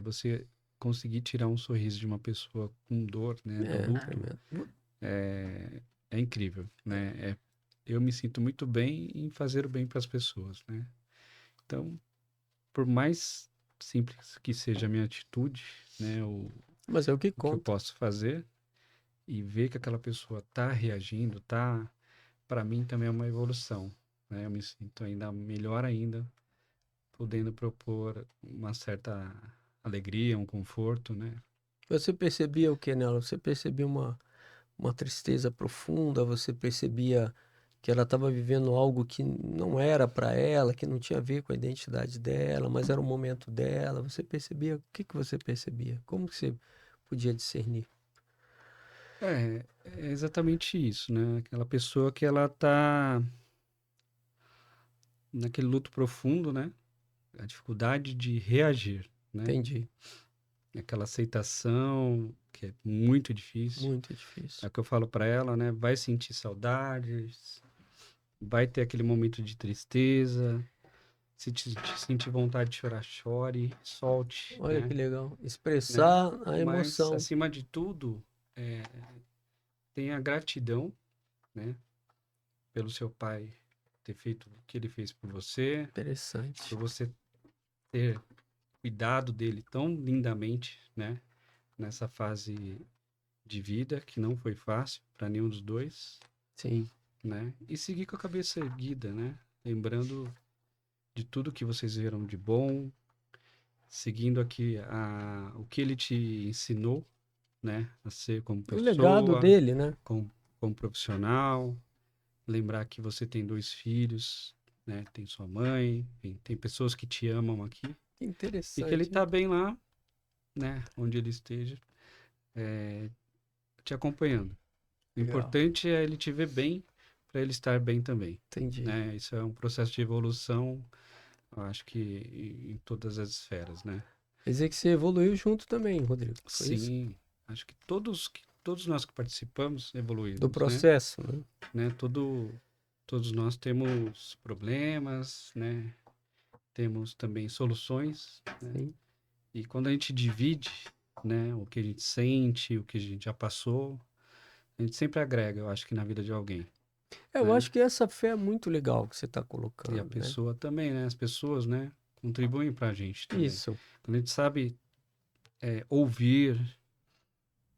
você conseguir tirar um sorriso de uma pessoa com dor, né, do É, luto, tremendo. é incrível, né? Eu me sinto muito bem em fazer o bem para as pessoas, né? Então, por mais simples que seja a minha atitude, né, Mas é o que o que eu conta. posso fazer e ver que aquela pessoa tá reagindo, para mim também é uma evolução, né? Eu me sinto ainda melhor ainda, podendo propor uma certa alegria, um conforto, né? Você percebia o que nela? Você percebia uma tristeza profunda? Você percebia que ela estava vivendo algo que não era para ela, que não tinha a ver com a identidade dela, mas era o momento dela? Você percebia? O que que você percebia? Como que você podia discernir? É exatamente isso, né? Aquela pessoa que ela tá naquele luto profundo, né? A dificuldade de reagir, né? Entendi. Aquela aceitação que é muito difícil. Muito É difícil. o que eu falo para ela, né? Vai sentir saudades, vai ter aquele momento de tristeza, se sentir vontade de chorar, chore, solte, Olha que né? legal. Né? Expressar a Mas, emoção. acima de tudo, é, tenha gratidão, né? Pelo seu pai ter feito o que ele fez por Interessante. você ter cuidado dele tão lindamente, né? Nessa fase de vida, que não foi fácil para nenhum dos dois, Sim. né? E seguir com a cabeça erguida, né? Lembrando de tudo que vocês viram de bom, seguindo aqui o que ele te ensinou, né? A ser como O legado pessoa, dele, né? como profissional. Lembrar que você tem 2 filhos, né? Tem sua mãe, tem pessoas que te amam aqui. Que E que ele interessante. tá bem lá, né? Onde ele esteja, te acompanhando. O Legal. importante é ele te ver bem, para ele estar bem também, Entendi. né? Isso é um processo de evolução, eu acho que em todas as esferas, né? Quer dizer que você evoluiu junto também, Rodrigo. Foi isso? Sim, acho que todos nós que participamos evoluímos, Do processo, né? né? Todos nós temos problemas, né? Temos também soluções, né? Sim. E quando a gente divide, né, o que a gente sente, o que a gente já passou, a gente sempre agrega, eu acho que na vida de alguém, Eu né? acho que essa fé é muito legal que você está E a colocando, né? pessoa também, né? As pessoas, né, contribuem pra gente também. Isso. Quando a gente sabe ouvir,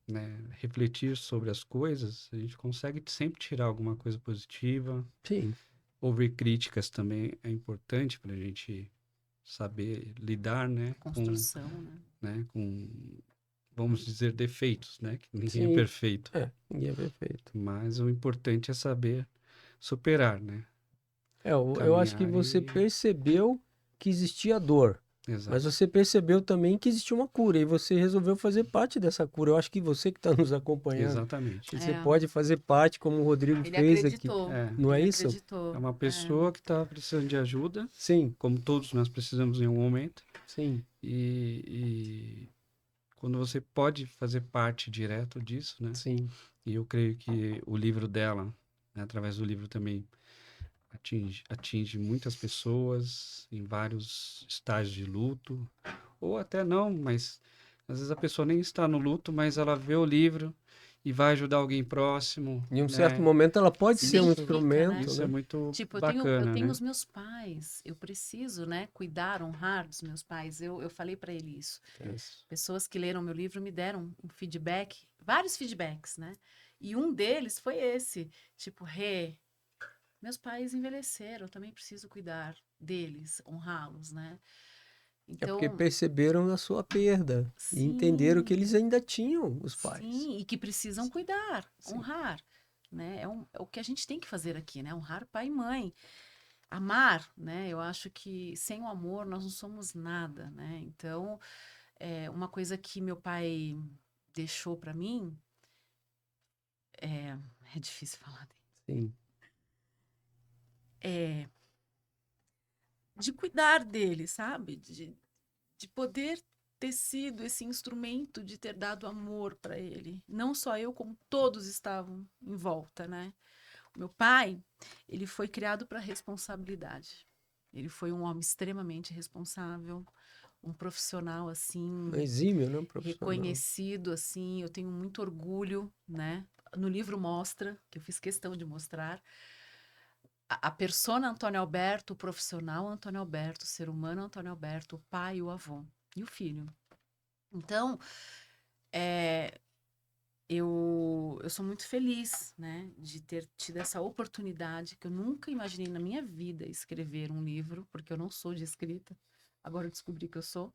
né, refletir sobre as coisas, a gente consegue sempre tirar alguma coisa positiva. Sim. Ouvir críticas também é importante para a gente saber lidar, né, Construção, né? com, vamos dizer, defeitos, né, que ninguém é Sim. perfeito. Ninguém é perfeito. Mas o importante é saber superar, né? Eu acho que Caminhar você e... percebeu que existia dor, mas Exato. você percebeu também que existia uma cura e você resolveu fazer parte dessa cura. Eu acho que você que está nos acompanhando, Exatamente. que você É. pode fazer parte, como o Rodrigo Ele fez aqui. acreditou. Não é Ele isso? acreditou. É uma pessoa que está precisando de ajuda, Sim, como todos nós precisamos em um momento. sim, E quando você pode fazer parte direto disso, né? sim. E eu creio que o livro dela, né, através do livro também, atinge muitas pessoas em vários estágios de luto, ou até não, mas às vezes a pessoa nem está no luto, mas ela vê o livro e vai ajudar alguém próximo, Em um né? certo momento ela pode Se ser um identifica, instrumento, Isso né? é muito Tipo, bacana, eu tenho né? os meus pais, eu preciso, né, cuidar, honrar dos meus pais. Eu falei para ele isso. Isso. Pessoas que leram meu livro me deram um feedback, vários feedbacks, né? E um deles foi esse, tipo, meus pais envelheceram, eu também preciso cuidar deles, honrá-los, né? É porque Então, perceberam a sua perda e entenderam que sim, eles ainda tinham os pais. sim, e que precisam cuidar, Sim. honrar, né? É o que a gente tem que fazer aqui, né? Honrar pai e mãe. Amar, né? Eu acho que sem o amor nós não somos nada, né? Então, uma coisa que meu pai deixou para mim é, é difícil falar dele. Sim. É de cuidar dele, sabe? De poder ter sido esse instrumento de ter dado amor para ele. Não só eu, como todos estavam em volta, né? O meu pai, ele foi criado para responsabilidade. Ele foi um homem extremamente responsável, um profissional assim, Exímio, né? Profissional. reconhecido assim. Eu tenho muito orgulho, né? No livro mostra, que eu fiz questão de mostrar, a persona Antônio Alberto, o profissional Antônio Alberto, o ser humano Antônio Alberto, o pai, o avô e o filho. Então, eu sou muito feliz, né, de ter tido essa oportunidade, que eu nunca imaginei na minha vida escrever um livro, porque eu não sou de escrita. Agora eu descobri que eu sou.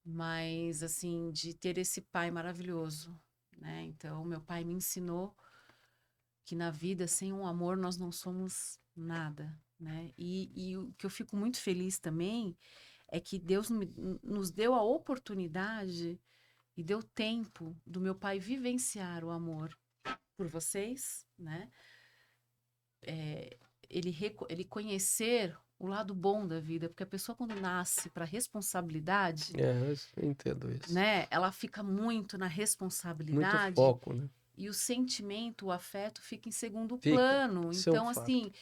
Mas, assim, de ter esse pai maravilhoso, né? Então, meu pai me ensinou que na vida, sem um amor, nós não somos nada, né? E o que eu fico muito feliz também é que Deus nos deu a oportunidade e deu tempo do meu pai vivenciar o amor por vocês, né? Ele conhecer o lado bom da vida, porque a pessoa quando nasce para responsabilidade, Eu entendo isso. né, ela fica muito na Muito responsabilidade foco, né? e o sentimento, o afeto fica em segundo Fica. plano. Isso é um Então, fato. assim,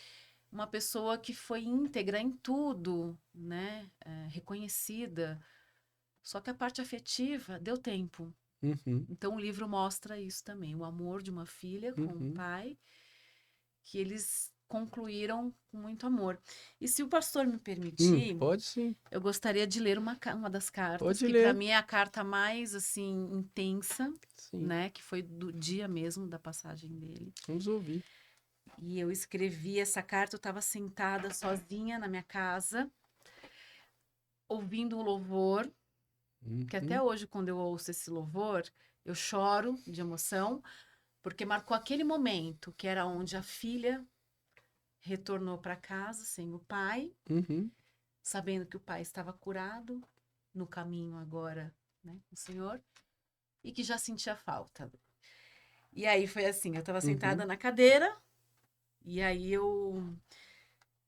uma pessoa que foi íntegra em tudo, né, reconhecida, só que a parte afetiva deu tempo. Uhum, Então, o livro mostra isso também, o amor de uma filha com um uhum. pai, que eles concluíram com muito amor. E se o pastor me permitir, Pode sim. eu gostaria de ler uma das cartas, Pode que para ler. mim é a carta mais, assim, intensa, Sim. né, que foi do dia mesmo da passagem dele. Vamos ouvir. E eu escrevi essa carta, eu estava sentada sozinha na minha casa, ouvindo o louvor, que até Uhum. hoje, quando eu ouço esse louvor, eu choro de emoção, porque marcou aquele momento que era onde a filha retornou para casa sem o pai, Uhum. sabendo que o pai estava curado, no caminho agora, né, com o Senhor, e que já sentia falta. E aí foi assim, eu estava sentada Uhum. na cadeira, e aí eu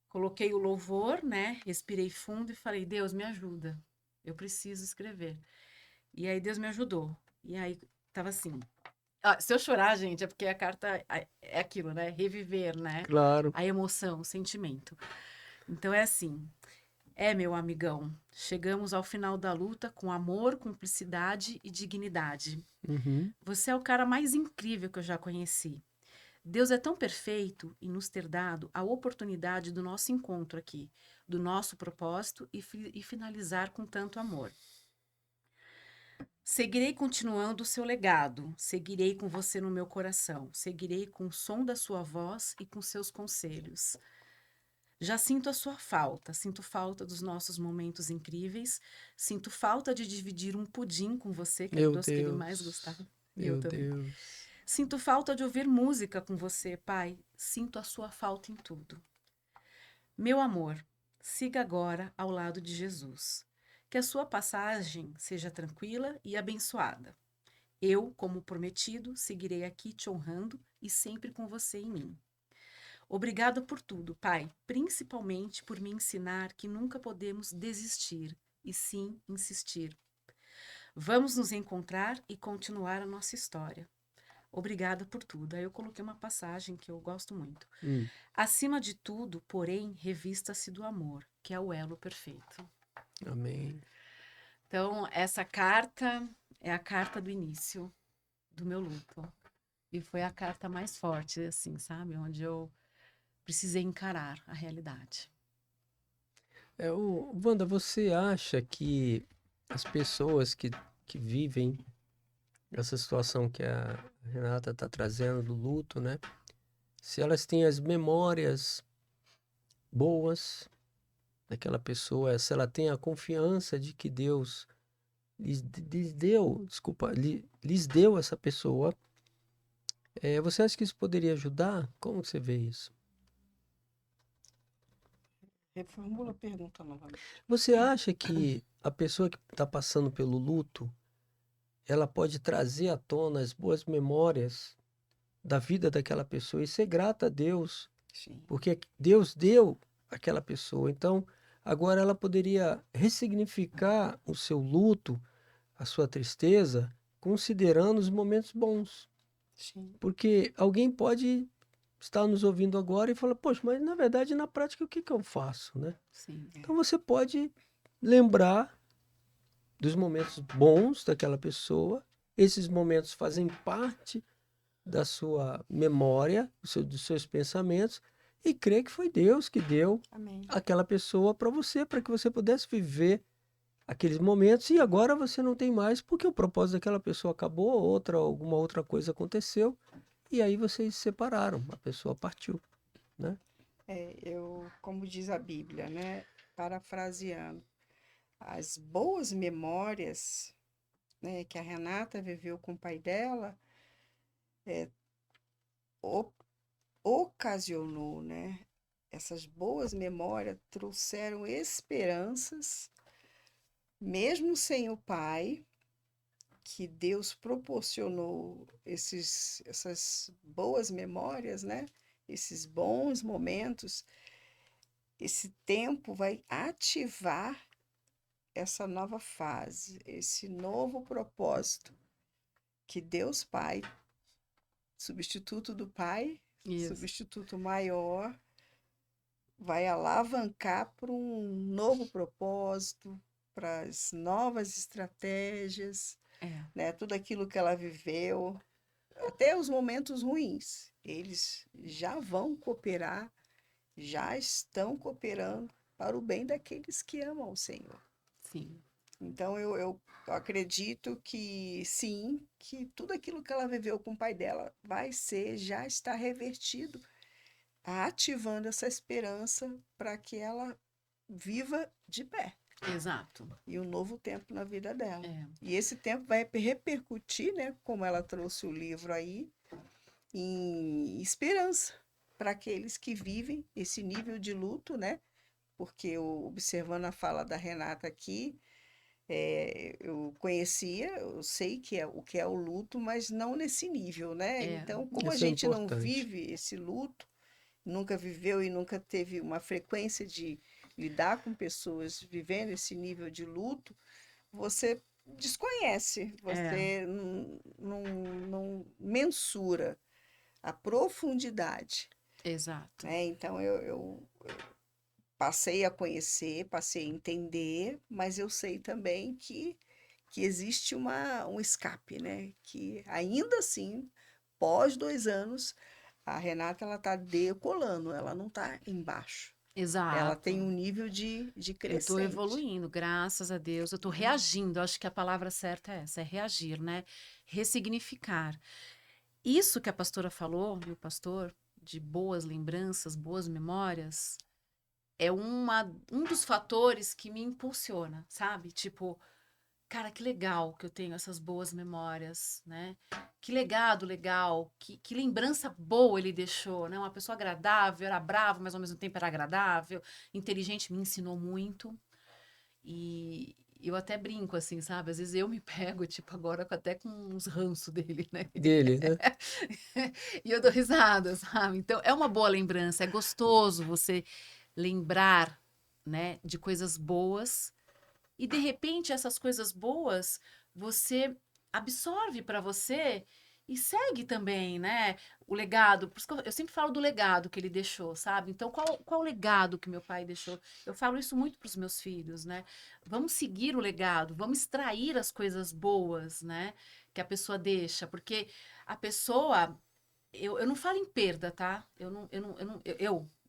coloquei o louvor, né, respirei fundo e falei, Deus, me ajuda, eu preciso escrever. E aí Deus me ajudou. E aí tava assim, se eu chorar, gente, é porque a carta é aquilo, né, reviver, né, Claro. a emoção, o sentimento. Então é assim, meu amigão, chegamos ao final da luta com amor, cumplicidade e dignidade. Uhum. Você é o cara mais incrível que eu já conheci. Deus é tão perfeito em nos ter dado a oportunidade do nosso encontro aqui, do nosso propósito e finalizar com tanto amor. Seguirei continuando o seu legado, seguirei com você no meu coração, seguirei com o som da sua voz e com seus conselhos. Já sinto a sua falta, sinto falta dos nossos momentos incríveis, sinto falta de dividir um pudim com você, que era o Meu doce que ele mais gostava. Deus. E eu Meu também. Deus. Sinto falta de ouvir música com você, pai. Sinto a sua falta em tudo. Meu amor, siga agora ao lado de Jesus. Que a sua passagem seja tranquila e abençoada. Eu, como prometido, seguirei aqui te honrando e sempre com você em mim. Obrigado por tudo, Pai, principalmente por me ensinar que nunca podemos desistir, e sim insistir. Vamos nos encontrar e continuar a nossa história. Obrigada por tudo. Aí eu coloquei uma passagem que eu gosto muito. Acima de tudo, porém, revista-se do amor, que é o elo perfeito. Amém. Então, essa carta é a carta do início do meu luto. E foi a carta mais forte, assim, sabe? Onde eu precisei encarar a realidade. Wanda, você acha que as pessoas que vivem essa situação que a Renata está trazendo do luto, né? Se elas têm as memórias boas daquela pessoa, se ela tem a confiança de que Deus lhes deu, desculpa, lhes deu essa pessoa, você acha que isso poderia ajudar? Como você vê isso? Reformula a pergunta novamente. Você acha que a pessoa que está passando pelo luto, ela pode trazer à tona as boas memórias da vida daquela pessoa e ser grata a Deus, Sim. porque Deus deu àquela pessoa. Então, agora ela poderia ressignificar o seu luto, a sua tristeza, considerando os momentos bons. Sim. Porque alguém pode estar nos ouvindo agora e falar, poxa, mas na verdade, na prática, o que que eu faço, né? Sim. Então você pode lembrar dos momentos bons daquela pessoa. Esses momentos fazem parte da sua memória, dos seus pensamentos, e crer que foi Deus que deu Amém. aquela pessoa para você que você pudesse viver aqueles momentos, e agora você não tem mais, porque o propósito daquela pessoa acabou, alguma outra coisa aconteceu, e aí vocês se separaram, a pessoa partiu, né? Como diz a Bíblia, né? Parafraseando, as boas memórias, né, que a Renata viveu com o pai dela, o- ocasionou, né? Essas boas memórias trouxeram esperanças, mesmo sem o pai, que Deus proporcionou essas boas memórias, né? Esses bons momentos. Esse tempo vai ativar essa nova fase, esse novo propósito que Deus Pai, substituto do Pai, Isso. substituto maior, vai alavancar para um novo propósito, para as novas estratégias, É. né? Tudo aquilo que ela viveu, até os momentos ruins, eles já vão cooperar, já estão cooperando para o bem daqueles que amam o Senhor. Sim. Então, eu acredito que sim, que tudo aquilo que ela viveu com o pai dela já está revertido, ativando essa esperança para que ela viva de pé Exato. e um novo tempo na vida dela. É. E esse tempo vai repercutir, né, como ela trouxe o livro aí, em esperança para aqueles que vivem esse nível de luto, né? Porque observando a fala da Renata aqui, eu conhecia, eu sei o que é o luto, mas não nesse nível, né? É. Então, como a Isso é gente não importante. vive esse luto, nunca viveu e nunca teve uma frequência de lidar com pessoas vivendo esse nível de luto, você desconhece, você não mensura a profundidade, Exato. né? Então, eu passei a conhecer, passei a entender, mas eu sei também que existe um escape, né? Que ainda assim, pós 2 anos, a Renata ela está decolando, ela não está embaixo. Ela Exato. tem um nível de Eu tô crescente. evoluindo, graças a Deus. Eu tô reagindo. Acho que a palavra certa é essa, é reagir, né? Ressignificar. Isso que a pastora falou, e o pastor, de boas lembranças, boas memórias, é um dos fatores que me impulsiona, sabe? Tipo, cara, que legal que eu tenho essas boas memórias, né? Que legado legal, que lembrança boa ele deixou, né? Uma pessoa agradável, era bravo, mas ao mesmo tempo era agradável, inteligente, me ensinou muito. E eu até brinco, assim, sabe? Às vezes eu me pego, tipo, agora até com uns ranço dele, né? Dele, né? E eu dou risada, sabe? Então, é uma boa lembrança, é gostoso você lembrar, né, de coisas boas e de repente essas coisas boas você absorve para você e segue também, né? O legado. Por isso que eu sempre falo do legado que ele deixou, sabe? Então, qual o legado que meu pai deixou? Eu falo isso muito para os meus filhos, né? Vamos seguir o legado, vamos extrair as coisas boas, né? que a pessoa deixa, porque a pessoa, eu não falo em perda, tá? Eu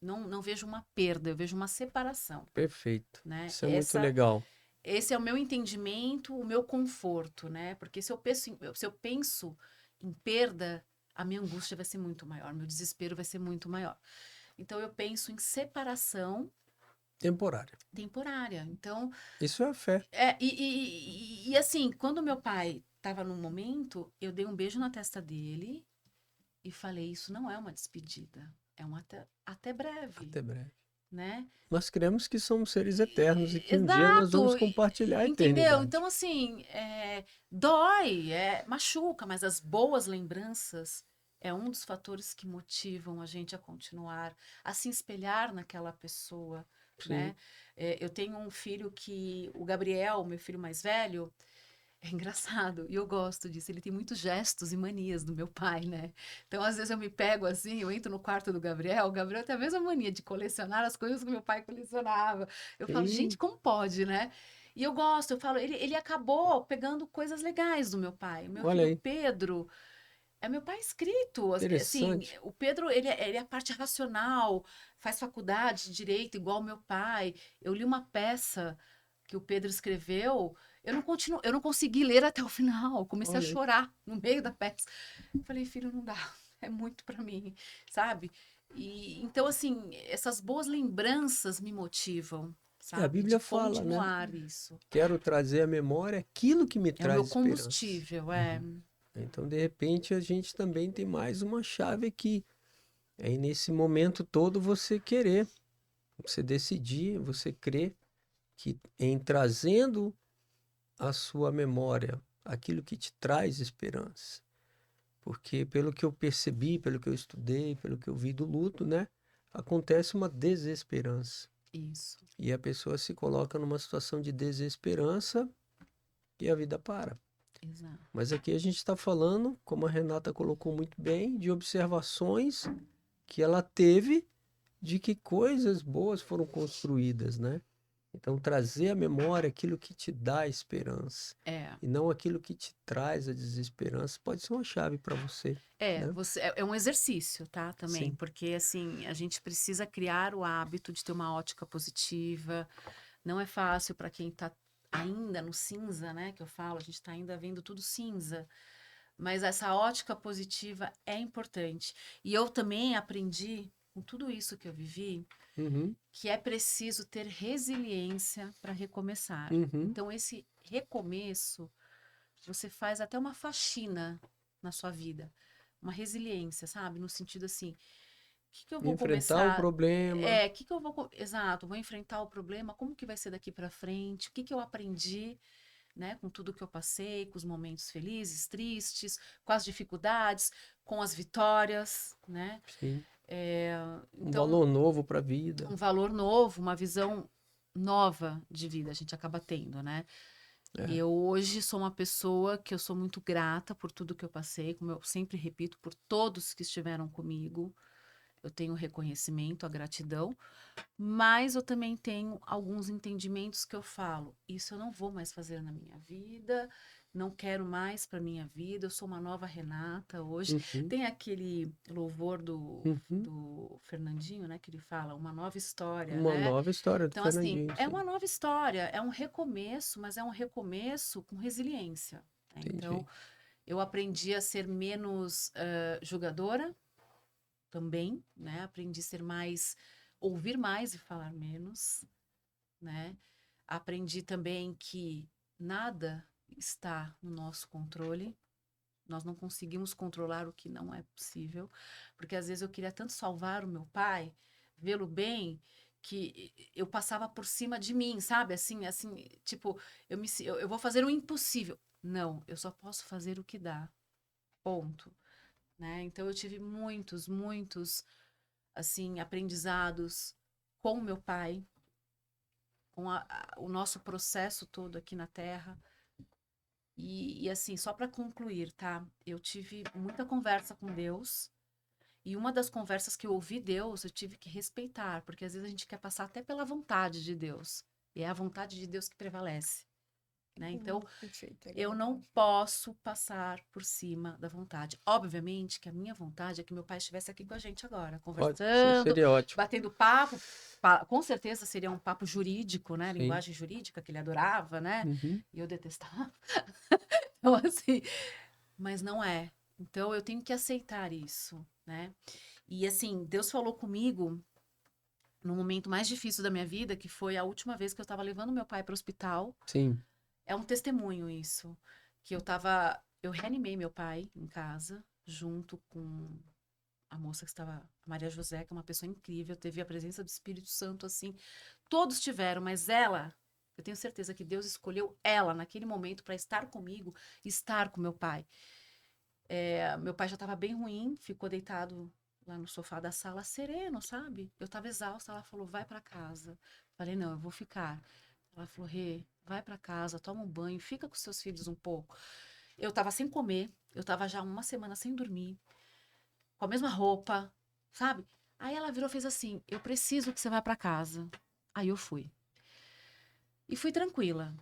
não vejo uma perda, eu vejo uma separação, Perfeito. né? Isso é muito legal. Esse é o meu entendimento, o meu conforto, né? Porque se eu penso em perda, a minha angústia vai ser muito maior, meu desespero vai ser muito maior. Então, eu penso em separação Temporária. temporária. Então, Isso é a fé. assim, quando meu pai estava no momento, eu dei um beijo na testa dele e falei, isso não é uma despedida, é um até breve, Até breve. né? Nós cremos que somos seres eternos e que um dia nós Exato, vamos compartilhar a entendeu? eternidade. Então, assim, dói, machuca, mas as boas lembranças é um dos fatores que motivam a gente a continuar, a se espelhar naquela pessoa, Sim. né? Eu tenho um filho o Gabriel, meu filho mais velho, é engraçado, e eu gosto disso. Ele tem muitos gestos e manias do meu pai, né? Então, às vezes eu me pego assim, eu entro no quarto do Gabriel, o Gabriel tem a mesma mania de colecionar as coisas que meu pai colecionava. Eu falo, gente, Sim. como pode, né? E eu gosto, eu falo, ele acabou pegando coisas legais do meu pai. O meu Olha filho aí, Pedro é meu pai escrito. Assim, interessante. o Pedro, ele é a parte racional, faz faculdade de direito igual meu pai. Eu li uma peça que o Pedro escreveu, eu não consegui ler até o final. Eu comecei a Olha aí. chorar no meio da peça. Eu falei, filho, não dá, é muito para mim, sabe? E então assim, essas boas lembranças me motivam, A sabe? De Bíblia fala, né? continuar isso. Quero trazer à memória aquilo que me É o meu traz esperança. combustível, Então, de repente, a gente também tem mais uma chave aqui. É aí nesse momento todo você querer, você decidir, você crer que em trazendo à sua memória aquilo que te traz esperança. Porque pelo que eu percebi, pelo que eu estudei, pelo que eu vi do luto, né, acontece uma desesperança. isso. E a pessoa se coloca numa situação de desesperança e a vida para. Exato. Mas aqui a gente está falando, como a Renata colocou muito bem, de observações que ela teve de que coisas boas foram construídas, né? Então, trazer à memória aquilo que te dá esperança É. e não aquilo que te traz a desesperança pode ser uma chave para você, né? É um exercício, tá? Também, Sim, porque assim, a gente precisa criar o hábito de ter uma ótica positiva. Não é fácil para quem tá ainda no cinza, né? Que eu falo, a gente tá ainda vendo tudo cinza. Mas essa ótica positiva é importante. E eu também aprendi, com tudo isso que eu vivi, uhum, que é preciso ter resiliência para recomeçar. uhum, Então, esse recomeço, você faz até uma faxina na sua vida. Uma resiliência, sabe? No sentido assim, o que eu vou enfrentar o começar? problema, O que eu vou. Exato, vou enfrentar o problema, como que vai ser daqui para frente? O que eu aprendi, né? Com tudo que eu passei, com os momentos felizes, tristes, com as dificuldades, com as vitórias, né? sim, um Então, valor novo para a vida. um valor novo, uma visão nova de vida a gente acaba tendo, né? É, Eu hoje sou uma pessoa que eu sou muito grata por tudo que eu passei, como eu sempre repito, por todos que estiveram comigo. Eu tenho reconhecimento, a gratidão, mas eu também tenho alguns entendimentos que eu falo, isso eu não vou mais fazer na minha vida, não quero mais para minha vida, eu sou uma nova Renata hoje. uhum, Tem aquele louvor do, uhum. do Fernandinho, né, que ele fala, uma nova história, Uma né? nova história do Então, assim, Fernandinho, é sim, uma nova história, é um recomeço, mas é um recomeço com resiliência, né? Então, entendi. eu aprendi a ser menos julgadora também, né? Aprendi a ser mais, ouvir mais e falar menos, né? Aprendi também que nada está no nosso controle. Nós não conseguimos controlar o que não é possível, porque às vezes eu queria tanto salvar o meu pai, vê-lo bem, que eu passava por cima de mim, sabe? Assim, tipo, eu vou fazer o impossível. Não, eu só posso fazer o que dá. Ponto, né? Então eu tive muitos, assim, aprendizados com o meu pai, com o nosso processo todo aqui na Terra. Assim, só para concluir, tá? Eu tive muita conversa com Deus. E uma das conversas que eu ouvi Deus, eu tive que respeitar, porque às vezes a gente quer passar até pela vontade de Deus. E é a vontade de Deus que prevalece, né? Então, Perfeito. eu não posso passar por cima da vontade. Obviamente que a minha vontade é que meu pai estivesse aqui com a gente agora, Isso conversando, seria ótimo. batendo papo. Com certeza seria um papo jurídico, né? Sim. Linguagem jurídica, que ele adorava, né? Uhum. E eu detestava. Então, assim, mas não é. Então, eu tenho que aceitar isso, né? E, assim, Deus falou comigo no momento mais difícil da minha vida, que foi a última vez que eu estava levando meu pai para o hospital. Sim. É um testemunho isso, que eu reanimei meu pai em casa, junto com a moça que estava, a Maria José, que é uma pessoa incrível, teve a presença do Espírito Santo, assim, todos tiveram, mas ela, eu tenho certeza que Deus escolheu ela naquele momento para estar comigo, estar com meu pai. Meu pai já estava bem ruim, ficou deitado lá no sofá da sala, sereno, sabe? Eu estava exausta, ela falou, vai para casa. Falei, não, eu vou ficar. Ela falou, Rê, vai para casa, toma um banho, fica com seus filhos um pouco. Eu estava sem comer, eu estava já uma semana sem dormir, com a mesma roupa, sabe? Aí ela virou e fez assim, eu preciso que você vá para casa. Aí eu fui. E fui tranquila.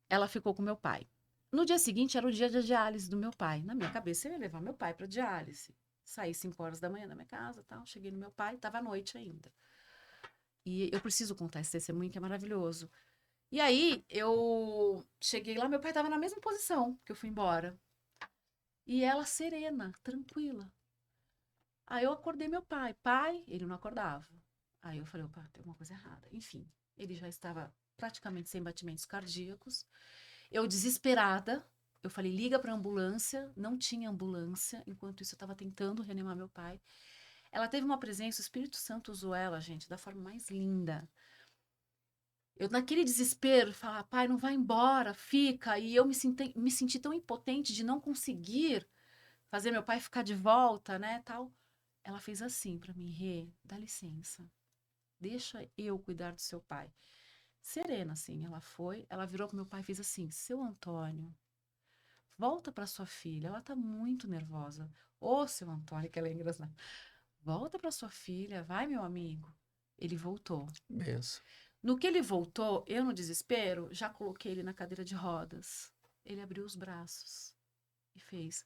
Ela ficou com meu pai. No dia seguinte era o dia de diálise do meu pai. Na minha cabeça eu ia levar meu pai para diálise. Saí 5 horas da manhã da minha casa, tal, cheguei no meu pai, estava à noite ainda. E eu preciso contar esse testemunho que é maravilhoso. E aí eu cheguei lá, meu pai estava na mesma posição que eu fui embora. E ela serena, tranquila. Aí eu acordei meu pai. Pai, ele não acordava. Aí eu falei, opa, tem alguma coisa errada. Enfim, ele já estava praticamente sem batimentos cardíacos. Eu desesperada, eu falei, liga para ambulância. Não tinha ambulância. Enquanto isso, eu estava tentando reanimar meu pai. Ela teve uma presença, o Espírito Santo usou ela, gente, da forma mais linda. Eu, naquele desespero, falar, pai, não vai embora, fica. E eu me senti tão impotente de não conseguir fazer meu pai ficar de volta, né, tal. Ela fez assim para mim, Rê, dá licença. Deixa eu cuidar do seu pai. Serena, assim, ela foi, ela virou pro meu pai e fez assim, seu Antônio, volta para sua filha, ela tá muito nervosa. Ô, seu Antônio, que ela é engraçada. Volta para sua filha, vai, meu amigo. Ele voltou. Benção. No que ele voltou, eu no desespero, já coloquei ele na cadeira de rodas. Ele abriu os braços e fez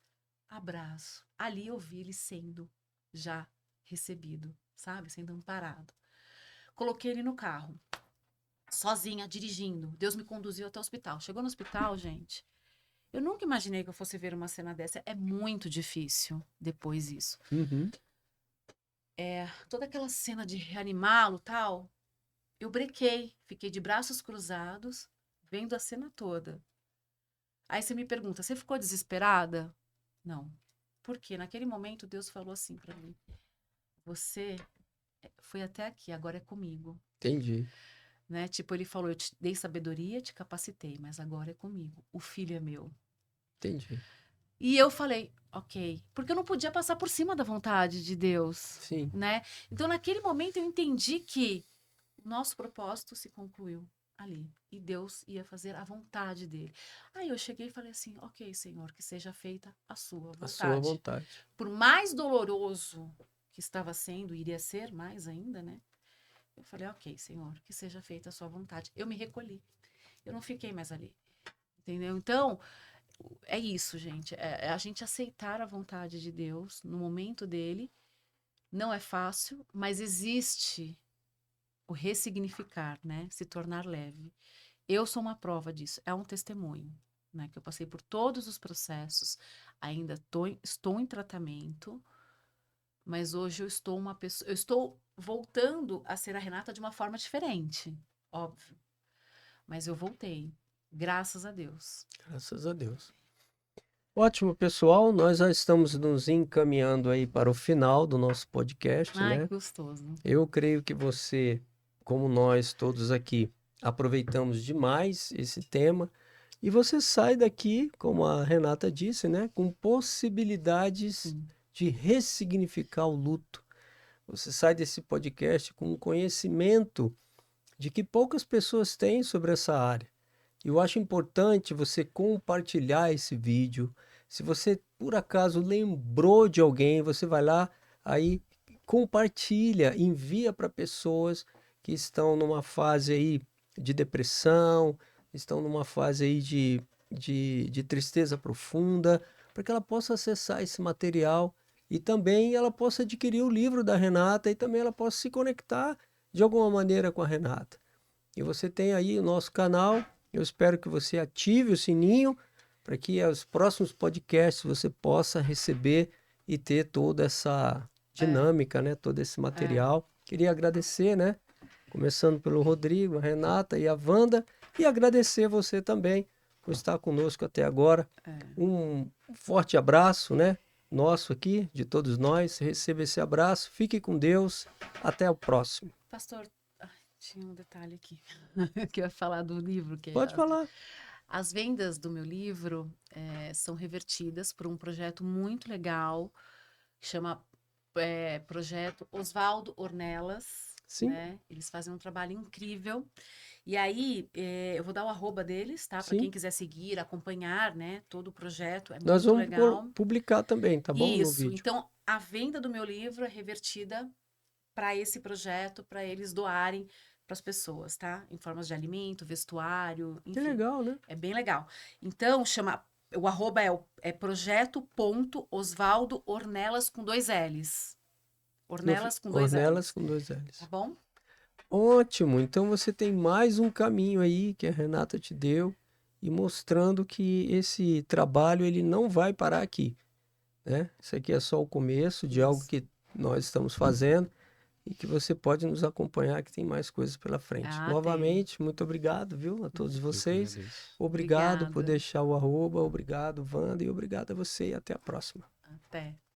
abraço. Ali eu vi ele sendo já recebido, sabe? Sendo amparado. Coloquei ele no carro, sozinha, dirigindo. Deus me conduziu até o hospital. Chegou no hospital, gente. Eu nunca imaginei que eu fosse ver uma cena dessa. É muito difícil depois isso. Uhum. Toda aquela cena de reanimá-lo, tal. Eu brequei, fiquei de braços cruzados, vendo a cena toda. Aí você me pergunta, você ficou desesperada? Não. Por quê? Naquele momento Deus falou assim para mim: você foi até aqui, agora é comigo. Entendi. Né? Tipo, ele falou: eu te dei sabedoria, te capacitei, mas agora é comigo. O filho é meu. Entendi. E eu falei, ok, porque eu não podia passar por cima da vontade de Deus, Sim. né? Então, naquele momento, eu entendi que o nosso propósito se concluiu ali. E Deus ia fazer a vontade dele. Aí eu cheguei e falei assim, ok, Senhor, que seja feita a sua vontade. A sua vontade. Por mais doloroso que estava sendo, iria ser mais ainda, né? Eu falei, ok, Senhor, que seja feita a sua vontade. Eu me recolhi. Eu não fiquei mais ali. Entendeu? Então, é isso, gente. É a gente aceitar a vontade de Deus no momento dele. Não é fácil, mas existe o ressignificar, né? Se tornar leve. Eu sou uma prova disso. É um testemunho, né? Que eu passei por todos os processos. Ainda estou em tratamento, mas hoje eu estou uma pessoa. Eu estou voltando a ser a Renata de uma forma diferente, óbvio. Mas eu voltei, graças a Deus. Graças a Deus. Ótimo, pessoal. Nós já estamos nos encaminhando aí para o final do nosso podcast, Ai, né? que gostoso. Eu creio que você, como nós todos aqui, aproveitamos demais esse tema e você sai daqui, como a Renata disse, né, com possibilidades Sim. de ressignificar o luto. Você sai desse podcast com um conhecimento de que poucas pessoas têm sobre essa área. Eu acho importante você compartilhar esse vídeo. Se você por acaso lembrou de alguém, você vai lá, aí compartilha, envia para pessoas que estão numa fase aí de depressão, estão numa fase aí de tristeza profunda, para que ela possa acessar esse material e também ela possa adquirir o livro da Renata e também ela possa se conectar de alguma maneira com a Renata. E você tem aí o nosso canal, eu espero que você ative o sininho para que os próximos podcasts você possa receber e ter toda essa dinâmica, né? Todo esse material. Queria agradecer, né? Começando pelo Rodrigo, a Renata e a Wanda, e agradecer você também por estar conosco até agora. Um forte abraço, né? Nosso aqui, de todos nós. Receba esse abraço, fique com Deus. Até o próximo. Pastor, ai, tinha um detalhe aqui que eu ia falar do livro. Pode falar. As vendas do meu livro são revertidas por um projeto muito legal, que chama Projeto Oswaldo Ornelas. Sim. Né? Eles fazem um trabalho incrível. E aí, eu vou dar o arroba deles, tá? Para Sim. quem quiser seguir, acompanhar, né? Todo o projeto. É Nós muito vamos legal. publicar também, tá bom? No Isso. vídeo. Então, a venda do meu livro é revertida para esse projeto, para eles doarem para as pessoas, tá? Em formas de alimento, vestuário, enfim. Que legal, né? É bem legal. Então, o arroba é projeto.oswaldo Ornelas com 2 L's. Ornelas com 2 Ornelas L's. com 2 L's. Tá bom? Ótimo. Então você tem mais um caminho aí que a Renata te deu e mostrando que esse trabalho ele não vai parar aqui, né? Isso aqui é só o começo de algo Isso. que nós estamos fazendo e que você pode nos acompanhar que tem mais coisas pela frente. Ah, Novamente, muito obrigado, viu, a todos Eu que vocês. agradeço. Obrigado por Obrigada. deixar o arroba, obrigado, Wanda, e obrigado a você e até a próxima. Até.